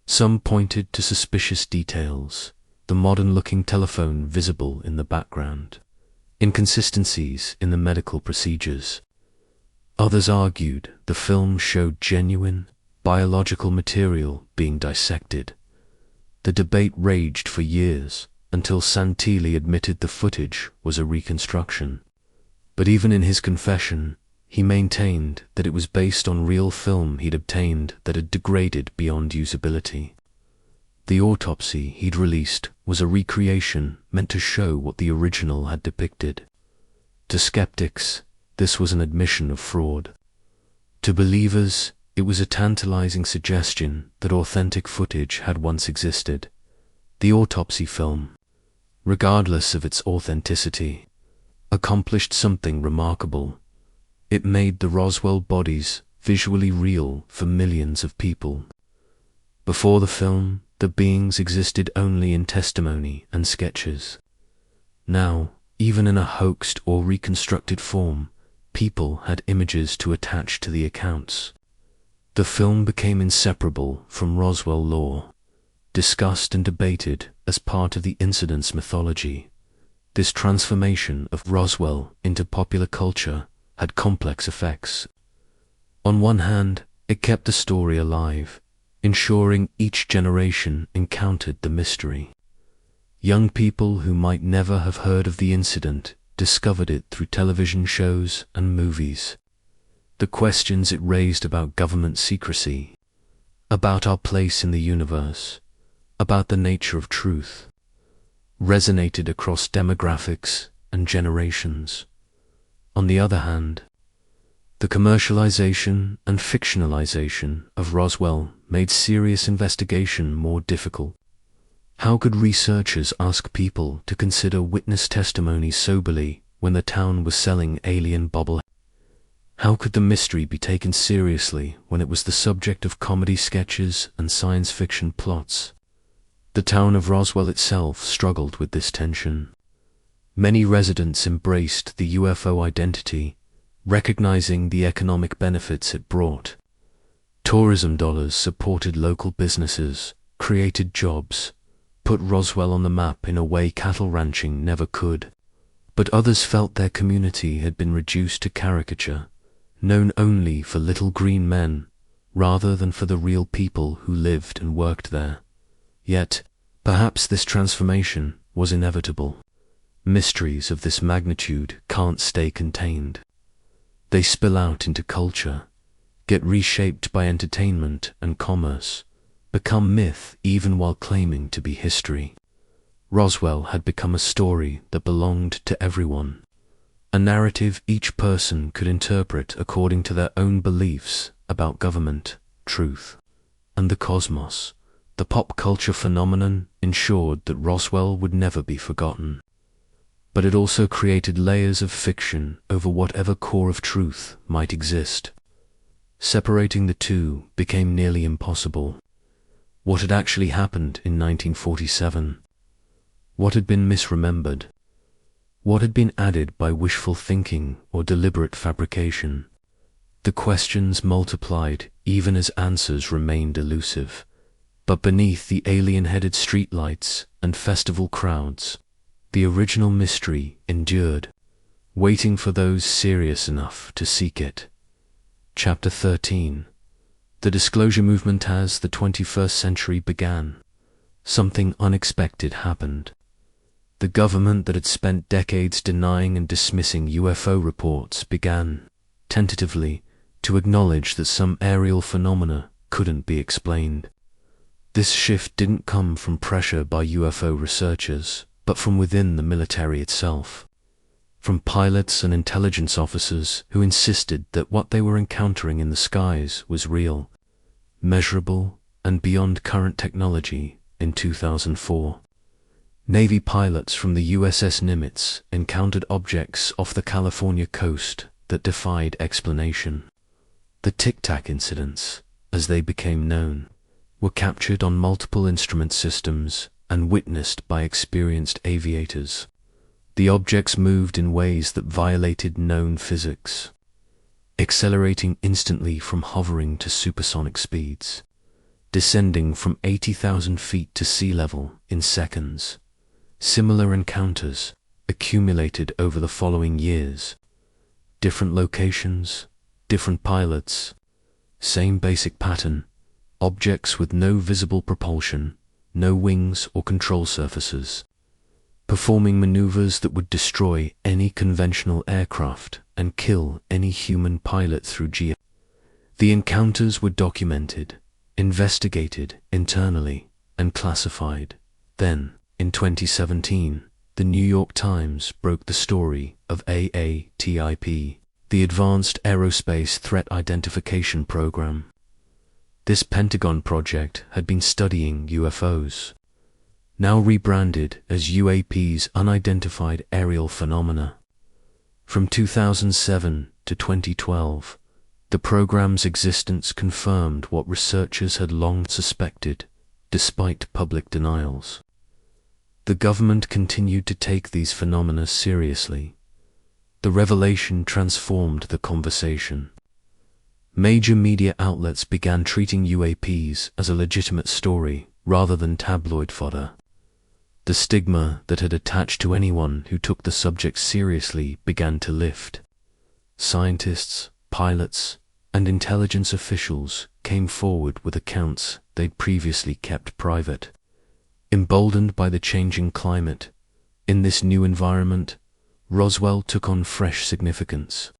Some pointed to suspicious details, the modern-looking telephone visible in the background. inconsistencies in the medical procedures. Others argued the film showed genuine, biological material being dissected. The debate raged for years, until Santilli admitted the footage was a reconstruction. But even in his confession, he maintained that it was based on real film he'd obtained that had degraded beyond usability. The autopsy he'd released was a recreation meant to show what the original had depicted. To skeptics, this was an admission of fraud. To believers, it was a tantalizing suggestion that authentic footage had once existed. The autopsy film, regardless of its authenticity, accomplished something remarkable. It made the Roswell bodies visually real for millions of people. Before the film, the beings existed only in testimony and sketches. Now, even in a hoaxed or reconstructed form, people had images to attach to the accounts. The film became inseparable from Roswell lore, discussed and debated as part of the incident's mythology. This transformation of Roswell into popular culture had complex effects. On one hand, it kept the story alive, ensuring each generation encountered the mystery. Young people who might never have heard of the incident discovered it through television shows and movies. The questions it raised about government secrecy, about our place in the universe, about the nature of truth, resonated across demographics and generations. On the other hand, the commercialization and fictionalization of Roswell made serious investigation more difficult. How could researchers ask people to consider witness testimony soberly when the town was selling alien bobbleheads? How could the mystery be taken seriously when it was the subject of comedy sketches and science fiction plots? The town of Roswell itself struggled with this tension. Many residents embraced the UFO identity, recognizing the economic benefits it brought. Tourism dollars supported local businesses, created jobs, put Roswell on the map in a way cattle ranching never could. But others felt their community had been reduced to caricature, known only for little green men, rather than for the real people who lived and worked there. Yet, perhaps this transformation was inevitable. Mysteries of this magnitude can't stay contained. They spill out into culture, get reshaped by entertainment and commerce, become myth even while claiming to be history. Roswell had become a story that belonged to everyone, a narrative each person could interpret according to their own beliefs about government, truth, and the cosmos. The pop culture phenomenon ensured that Roswell would never be forgotten. But it also created layers of fiction over whatever core of truth might exist. Separating the two became nearly impossible. What had actually happened in 1947? What had been misremembered? What had been added by wishful thinking or deliberate fabrication? The questions multiplied even as answers remained elusive. But beneath the alien-headed streetlights and festival crowds, the original mystery endured, waiting for those serious enough to seek it. Chapter 13. The disclosure movement. As the 21st century began, something unexpected happened. The government that had spent decades denying and dismissing UFO reports began, tentatively, to acknowledge that some aerial phenomena couldn't be explained. This shift didn't come from pressure by UFO researchers, but from within the military itself. From pilots and intelligence officers who insisted that what they were encountering in the skies was real, measurable, and beyond current technology. In 2004, Navy pilots from the USS Nimitz encountered objects off the California coast that defied explanation. The Tic Tac incidents, as they became known, were captured on multiple instrument systems and witnessed by experienced aviators. The objects moved in ways that violated known physics, accelerating instantly from hovering to supersonic speeds, descending from 80,000 feet to sea level in seconds. Similar encounters, accumulated over the following years. Different locations, different pilots, same basic pattern, objects with no visible propulsion, no wings or control surfaces, performing maneuvers that would destroy any conventional aircraft and kill any human pilot through GF. The encounters were documented, investigated internally, and classified. Then, in 2017, the New York Times broke the story of AATIP, the Advanced Aerospace Threat Identification Program. This Pentagon project had been studying UFOs, now rebranded as UAP's Unidentified Aerial Phenomena. From 2007 to 2012, the program's existence confirmed what researchers had long suspected, despite public denials. The government continued to take these phenomena seriously. The revelation transformed the conversation. Major media outlets began treating UAPs as a legitimate story rather than tabloid fodder. The stigma that had attached to anyone who took the subject seriously began to lift. Scientists, pilots, and intelligence officials came forward with accounts they'd previously kept private. Emboldened by the changing climate, in this new environment, Roswell took on fresh significance.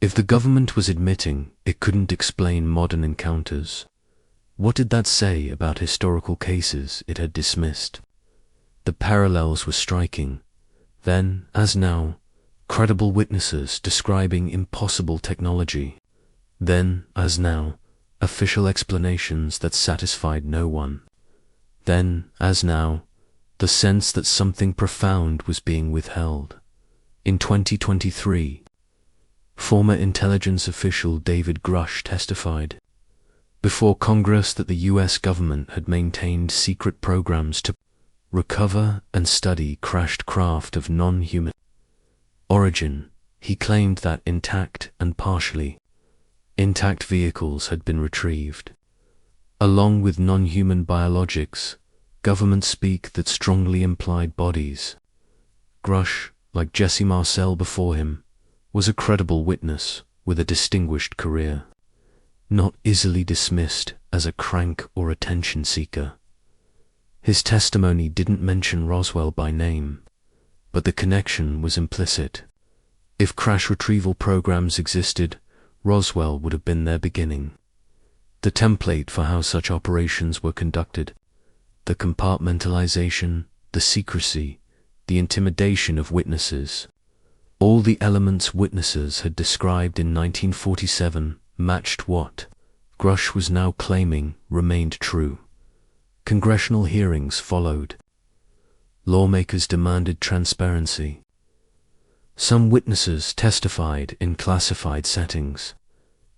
If the government was admitting it couldn't explain modern encounters, what did that say about historical cases it had dismissed? The parallels were striking. Then, as now, credible witnesses describing impossible technology. Then, as now, official explanations that satisfied no one. Then, as now, the sense that something profound was being withheld. In 2023, former intelligence official David Grush testified before Congress that the U.S. government had maintained secret programs to recover and study crashed craft of non-human origin. He claimed that intact and partially intact vehicles had been retrieved, along with non-human biologics, government speak that strongly implied bodies. Grush, like Jesse Marcel before him, was a credible witness with a distinguished career, not easily dismissed as a crank or attention seeker. His testimony didn't mention Roswell by name, but the connection was implicit. If crash retrieval programs existed, Roswell would have been their beginning. The template for how such operations were conducted, the compartmentalization, the secrecy, the intimidation of witnesses, all the elements witnesses had described in 1947 matched what Grush was now claiming remained true. Congressional hearings followed. Lawmakers demanded transparency. Some witnesses testified in classified settings,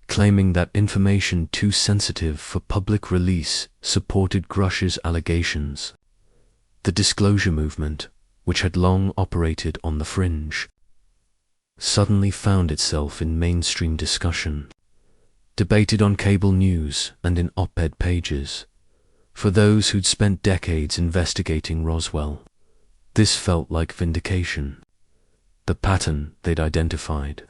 claiming that information too sensitive for public release supported Grush's allegations. The disclosure movement, which had long operated on the fringe, suddenly found itself in mainstream discussion, debated on cable news and in op-ed pages. For those who'd spent decades investigating Roswell, this felt like vindication. The pattern they'd identified,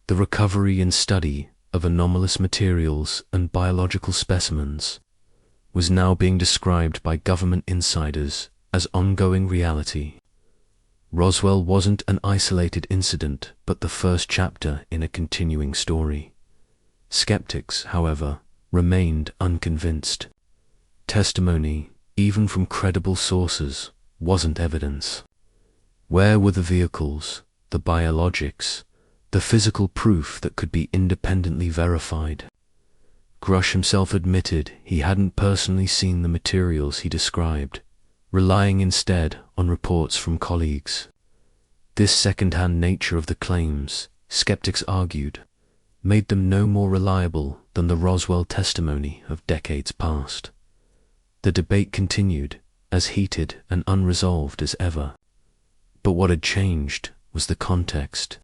the recovery and study of anomalous materials and biological specimens, was now being described by government insiders as ongoing reality. Roswell wasn't an isolated incident, but the first chapter in a continuing story. Skeptics, however, remained unconvinced. Testimony, even from credible sources, wasn't evidence. Where were the vehicles, the biologics, the physical proof that could be independently verified? Grush himself admitted he hadn't personally seen the materials he described, relying instead on reports from colleagues. This second-hand nature of the claims, skeptics argued, made them no more reliable than the Roswell testimony of decades past. The debate continued, as heated and unresolved as ever. But what had changed was the context.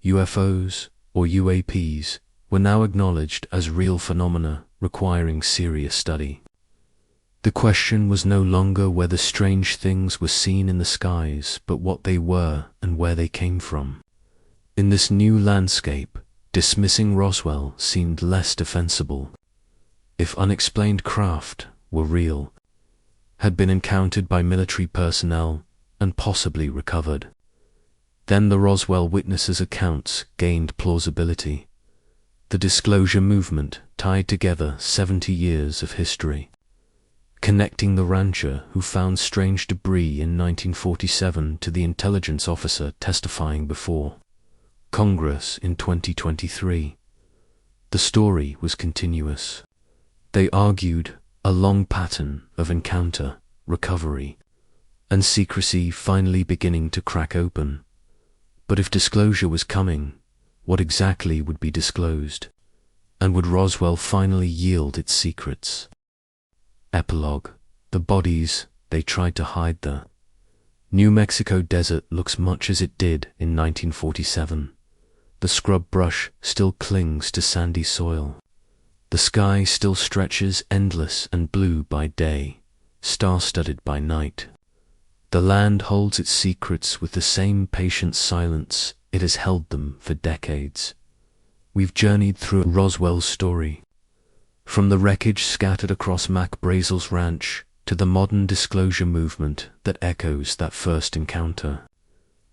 UFOs, or UAPs, were now acknowledged as real phenomena requiring serious study. The question was no longer whether strange things were seen in the skies, but what they were and where they came from. In this new landscape, dismissing Roswell seemed less defensible. If unexplained craft were real, had been encountered by military personnel, and possibly recovered, then the Roswell witnesses' accounts gained plausibility. The disclosure movement tied together 70 years of history, connecting the rancher who found strange debris in 1947 to the intelligence officer testifying before Congress in 2023. The story was continuous. They argued a long pattern of encounter, recovery, and secrecy finally beginning to crack open. But if disclosure was coming, what exactly would be disclosed? And would Roswell finally yield its secrets? Epilogue. The bodies, they tried to hide. The New Mexico desert looks much as it did in 1947. The scrub brush still clings to sandy soil. The sky still stretches endless and blue by day, star-studded by night. The land holds its secrets with the same patient silence it has held them for decades. We've journeyed through Roswell's story, from the wreckage scattered across Mac Brazel's ranch to the modern disclosure movement that echoes that first encounter.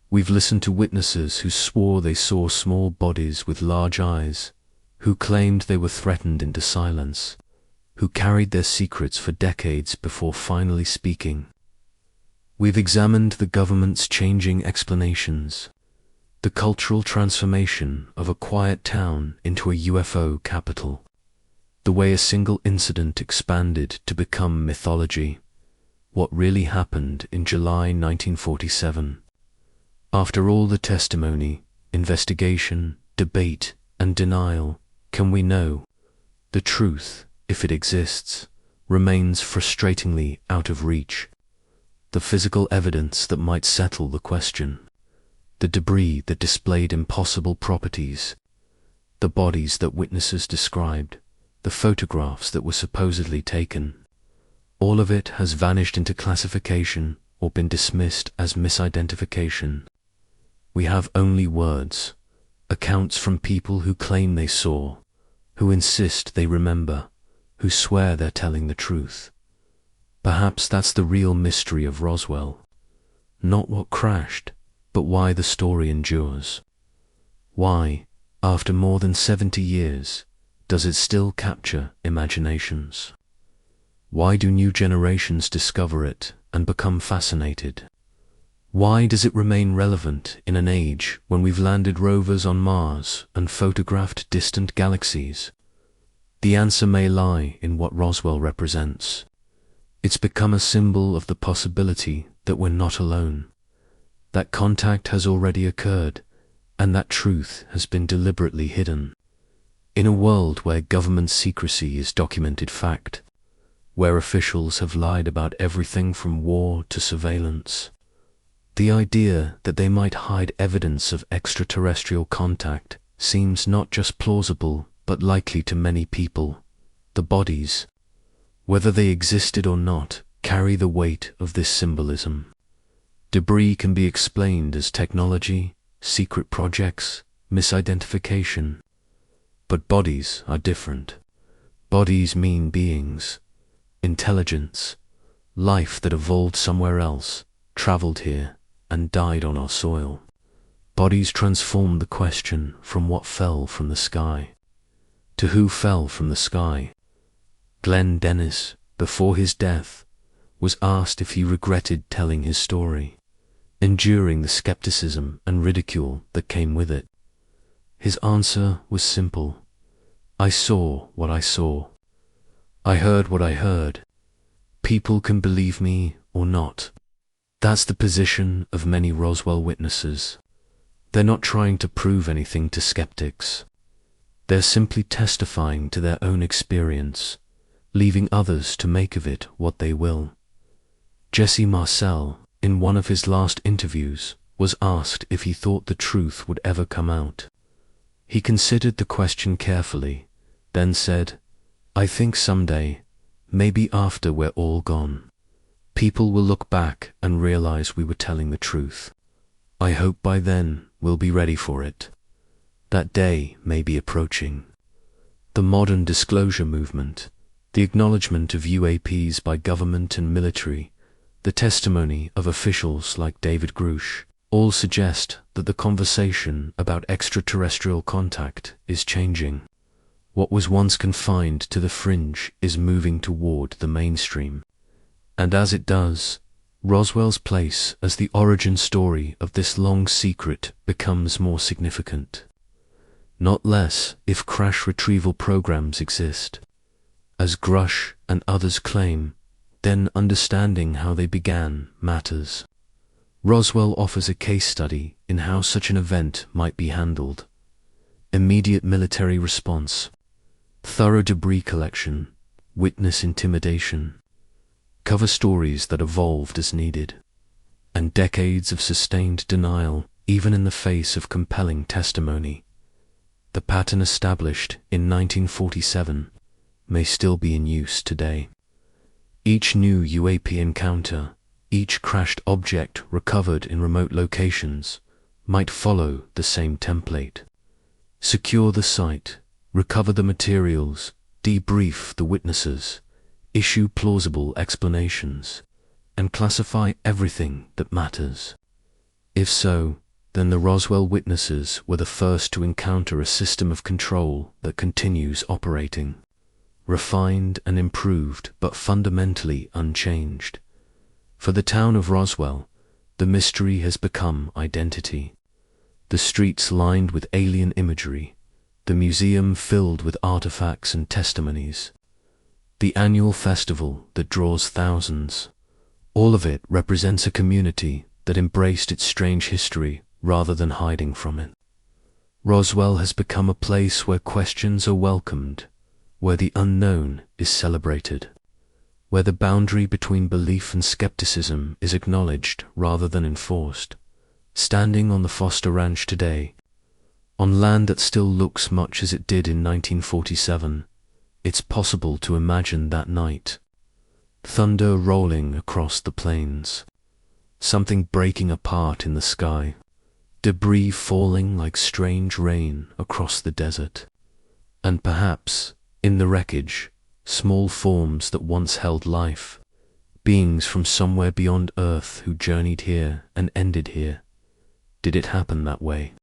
We've listened to witnesses who swore they saw small bodies with large eyes, who claimed they were threatened into silence, who carried their secrets for decades before finally speaking. We've examined the government's changing explanations, the cultural transformation of a quiet town into a UFO capital, the way a single incident expanded to become mythology, what really happened in July 1947. After all the testimony, investigation, debate, and denial, can we know? The truth, if it exists, remains frustratingly out of reach. The physical evidence that might settle the question, the debris that displayed impossible properties, the bodies that witnesses described, the photographs that were supposedly taken, all of it has vanished into classification or been dismissed as misidentification. We have only words, accounts from people who claim they saw, who insist they remember, who swear they're telling the truth. Perhaps that's the real mystery of Roswell. Not what crashed, but why the story endures. Why, after more than 70 years, does it still capture imaginations? Why do new generations discover it and become fascinated? Why does it remain relevant in an age when we've landed rovers on Mars and photographed distant galaxies? The answer may lie in what Roswell represents. It's become a symbol of the possibility that we're not alone, that contact has already occurred, and that truth has been deliberately hidden. In a world where government secrecy is documented fact, where officials have lied about everything from war to surveillance, the idea that they might hide evidence of extraterrestrial contact seems not just plausible but likely to many people. The bodies, whether they existed or not, carry the weight of this symbolism. Debris can be explained as technology, secret projects, misidentification. But bodies are different. Bodies mean beings, intelligence, life that evolved somewhere else, traveled here, and died on our soil. Bodies transform the question from what fell from the sky to who fell from the sky. Glenn Dennis, before his death, was asked if he regretted telling his story, enduring the skepticism and ridicule that came with it. His answer was simple. I saw what I saw. I heard what I heard. People can believe me or not. That's the position of many Roswell witnesses. They're not trying to prove anything to skeptics. They're simply testifying to their own experience, leaving others to make of it what they will. Jesse Marcel, in one of his last interviews, was asked if he thought the truth would ever come out. He considered the question carefully, then said, I think someday, maybe after we're all gone, people will look back and realize we were telling the truth. I hope by then we'll be ready for it. That day may be approaching. The modern disclosure movement, the acknowledgement of UAPs by government and military, the testimony of officials like David Grush, all suggest that the conversation about extraterrestrial contact is changing. What was once confined to the fringe is moving toward the mainstream. And as it does, Roswell's place as the origin story of this long secret becomes more significant. Not less if crash retrieval programs exist. As Grush and others claim, then understanding how they began matters. Roswell offers a case study in how such an event might be handled. Immediate military response, thorough debris collection, witness intimidation, cover stories that evolved as needed, and decades of sustained denial even in the face of compelling testimony. The pattern established in 1947 may still be in use today. Each new UAP encounter, each crashed object recovered in remote locations, might follow the same template. Secure the site, recover the materials, debrief the witnesses, issue plausible explanations, and classify everything that matters. If so, then the Roswell witnesses were the first to encounter a system of control that continues operating, refined and improved but fundamentally unchanged. For the town of Roswell, the mystery has become identity. The streets lined with alien imagery, the museum filled with artifacts and testimonies, the annual festival that draws thousands, all of it represents a community that embraced its strange history rather than hiding from it. Roswell has become a place where questions are welcomed, where the unknown is celebrated, where the boundary between belief and skepticism is acknowledged rather than enforced. Standing on the Foster Ranch today, on land that still looks much as it did in 1947, it's possible to imagine that night. Thunder rolling across the plains, something breaking apart in the sky, debris falling like strange rain across the desert, and perhaps, in the wreckage, small forms that once held life, beings from somewhere beyond Earth who journeyed here and ended here. Did it happen that way?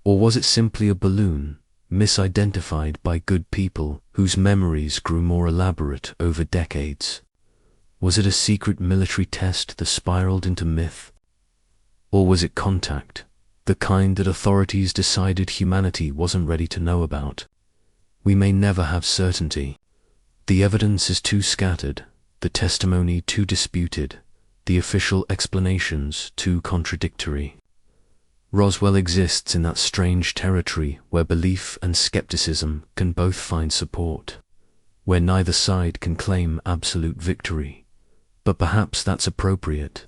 Or was it simply a balloon, misidentified by good people whose memories grew more elaborate over decades? Was it a secret military test that spiraled into myth? Or was it contact, the kind that authorities decided humanity wasn't ready to know about? We may never have certainty. The evidence is too scattered, the testimony too disputed, the official explanations too contradictory. Roswell exists in that strange territory where belief and skepticism can both find support, where neither side can claim absolute victory. But perhaps that's appropriate.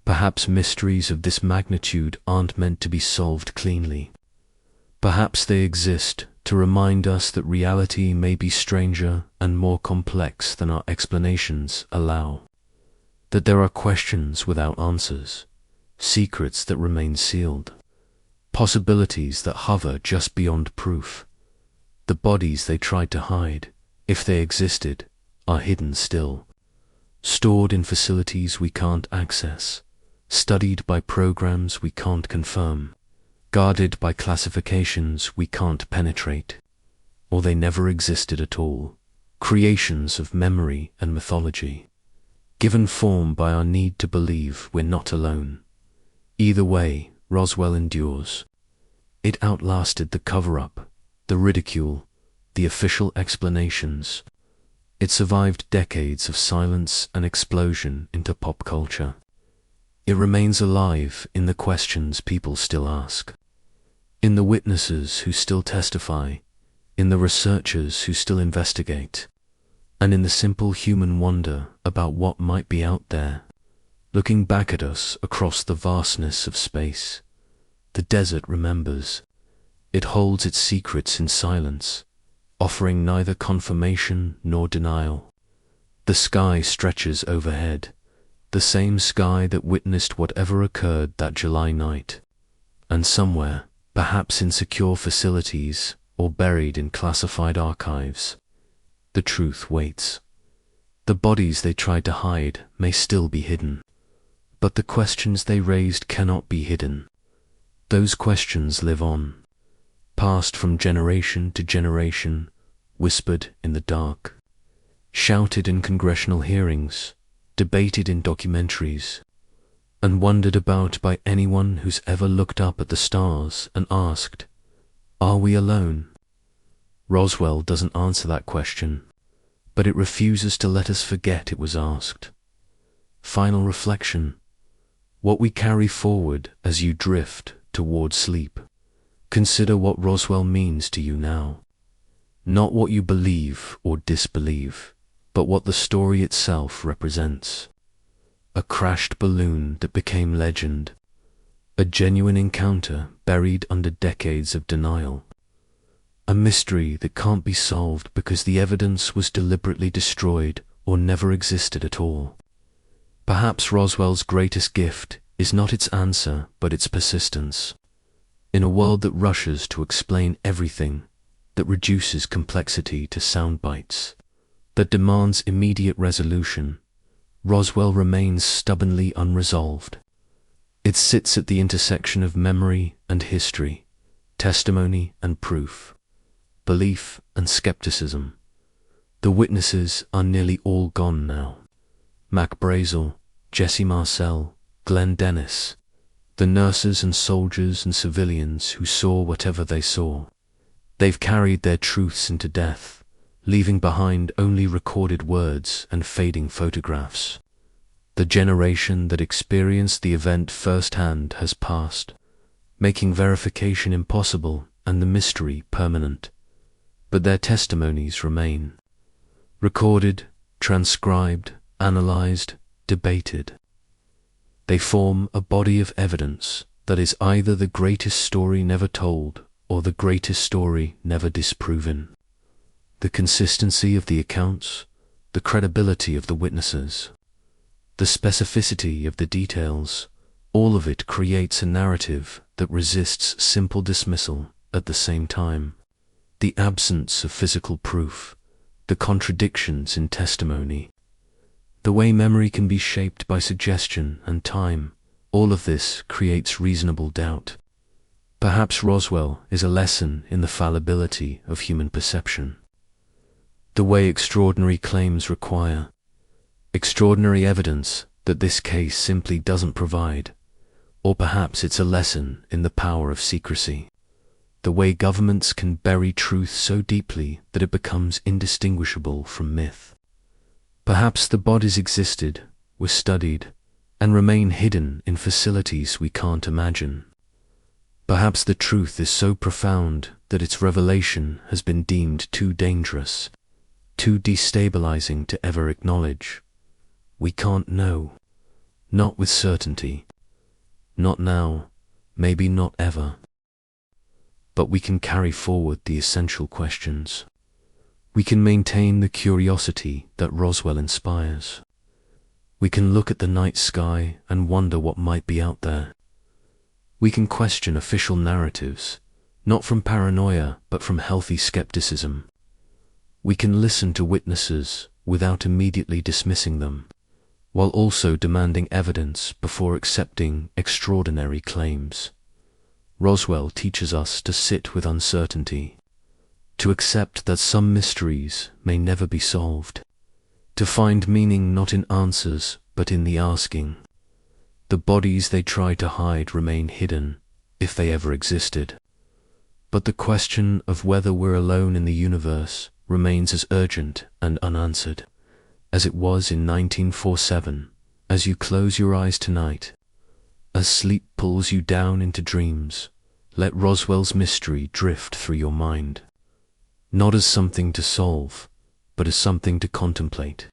Perhaps mysteries of this magnitude aren't meant to be solved cleanly. Perhaps they exist to remind us that reality may be stranger and more complex than our explanations allow, that there are questions without answers, secrets that remain sealed, possibilities that hover just beyond proof. The bodies they tried to hide, if they existed, are hidden still, stored in facilities we can't access, studied by programs we can't confirm, guarded by classifications we can't penetrate. Or they never existed at all, creations of memory and mythology, given form by our need to believe we're not alone. Either way, Roswell endures. It outlasted the cover-up, the ridicule, the official explanations. It survived decades of silence and explosion into pop culture. It remains alive in the questions people still ask, in the witnesses who still testify, in the researchers who still investigate, and in the simple human wonder about what might be out there, looking back at us across the vastness of space. The desert remembers. It holds its secrets in silence, offering neither confirmation nor denial. The sky stretches overhead, the same sky that witnessed whatever occurred that July night. And somewhere, perhaps in secure facilities or buried in classified archives, the truth waits. The bodies they tried to hide may still be hidden, but the questions they raised cannot be hidden. Those questions live on, passed from generation to generation, whispered in the dark, shouted in congressional hearings, debated in documentaries, and wondered about by anyone who's ever looked up at the stars and asked, "Are we alone?" Roswell doesn't answer that question, but it refuses to let us forget it was asked. Final reflection: what we carry forward as you drift toward sleep. Consider what Roswell means to you now. Not what you believe or disbelieve, but what the story itself represents. A crashed balloon that became legend. A genuine encounter buried under decades of denial. A mystery that can't be solved because the evidence was deliberately destroyed or never existed at all. Perhaps Roswell's greatest gift is not its answer, but its persistence. In a world that rushes to explain everything, that reduces complexity to sound bites, that demands immediate resolution, Roswell remains stubbornly unresolved. It sits at the intersection of memory and history, testimony and proof, belief and skepticism. The witnesses are nearly all gone now. Mac Brazel, Jesse Marcel, Glenn Dennis, the nurses and soldiers and civilians who saw whatever they saw. They've carried their truths into death, leaving behind only recorded words and fading photographs. The generation that experienced the event firsthand has passed, making verification impossible and the mystery permanent. But their testimonies remain. Recorded, transcribed, analyzed, debated. They form a body of evidence that is either the greatest story never told or the greatest story never disproven. The consistency of the accounts, the credibility of the witnesses, the specificity of the details, all of it creates a narrative that resists simple dismissal at the same time. The absence of physical proof, the contradictions in testimony, the way memory can be shaped by suggestion and time, all of this creates reasonable doubt. Perhaps Roswell is a lesson in the fallibility of human perception. The way extraordinary claims require extraordinary evidence that this case simply doesn't provide, or perhaps it's a lesson in the power of secrecy. The way governments can bury truth so deeply that it becomes indistinguishable from myth. Perhaps the bodies existed, were studied, and remain hidden in facilities we can't imagine. Perhaps the truth is so profound that its revelation has been deemed too dangerous, too destabilizing to ever acknowledge. We can't know. Not with certainty. Not now, maybe not ever. But we can carry forward the essential questions. We can maintain the curiosity that Roswell inspires. We can look at the night sky and wonder what might be out there. We can question official narratives, not from paranoia but from healthy skepticism. We can listen to witnesses without immediately dismissing them, while also demanding evidence before accepting extraordinary claims. Roswell teaches us to sit with uncertainty, to accept that some mysteries may never be solved, to find meaning not in answers but in the asking. The bodies they try to hide remain hidden, if they ever existed. But the question of whether we're alone in the universe remains as urgent and unanswered as it was in 1947, as you close your eyes tonight. As sleep pulls you down into dreams, let Roswell's mystery drift through your mind. Not as something to solve, but as something to contemplate.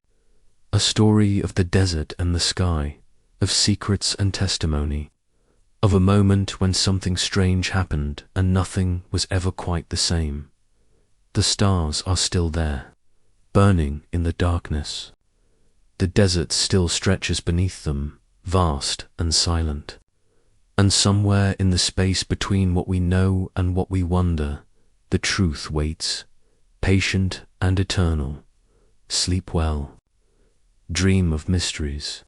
A story of the desert and the sky, of secrets and testimony, of a moment when something strange happened and nothing was ever quite the same. The stars are still there, burning in the darkness. The desert still stretches beneath them, vast and silent. And somewhere in the space between what we know and what we wonder, the truth waits, patient and eternal. Sleep well. Dream of mysteries.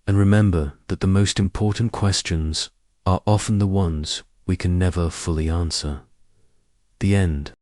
And remember that the most important questions are often the ones we can never fully answer. The end.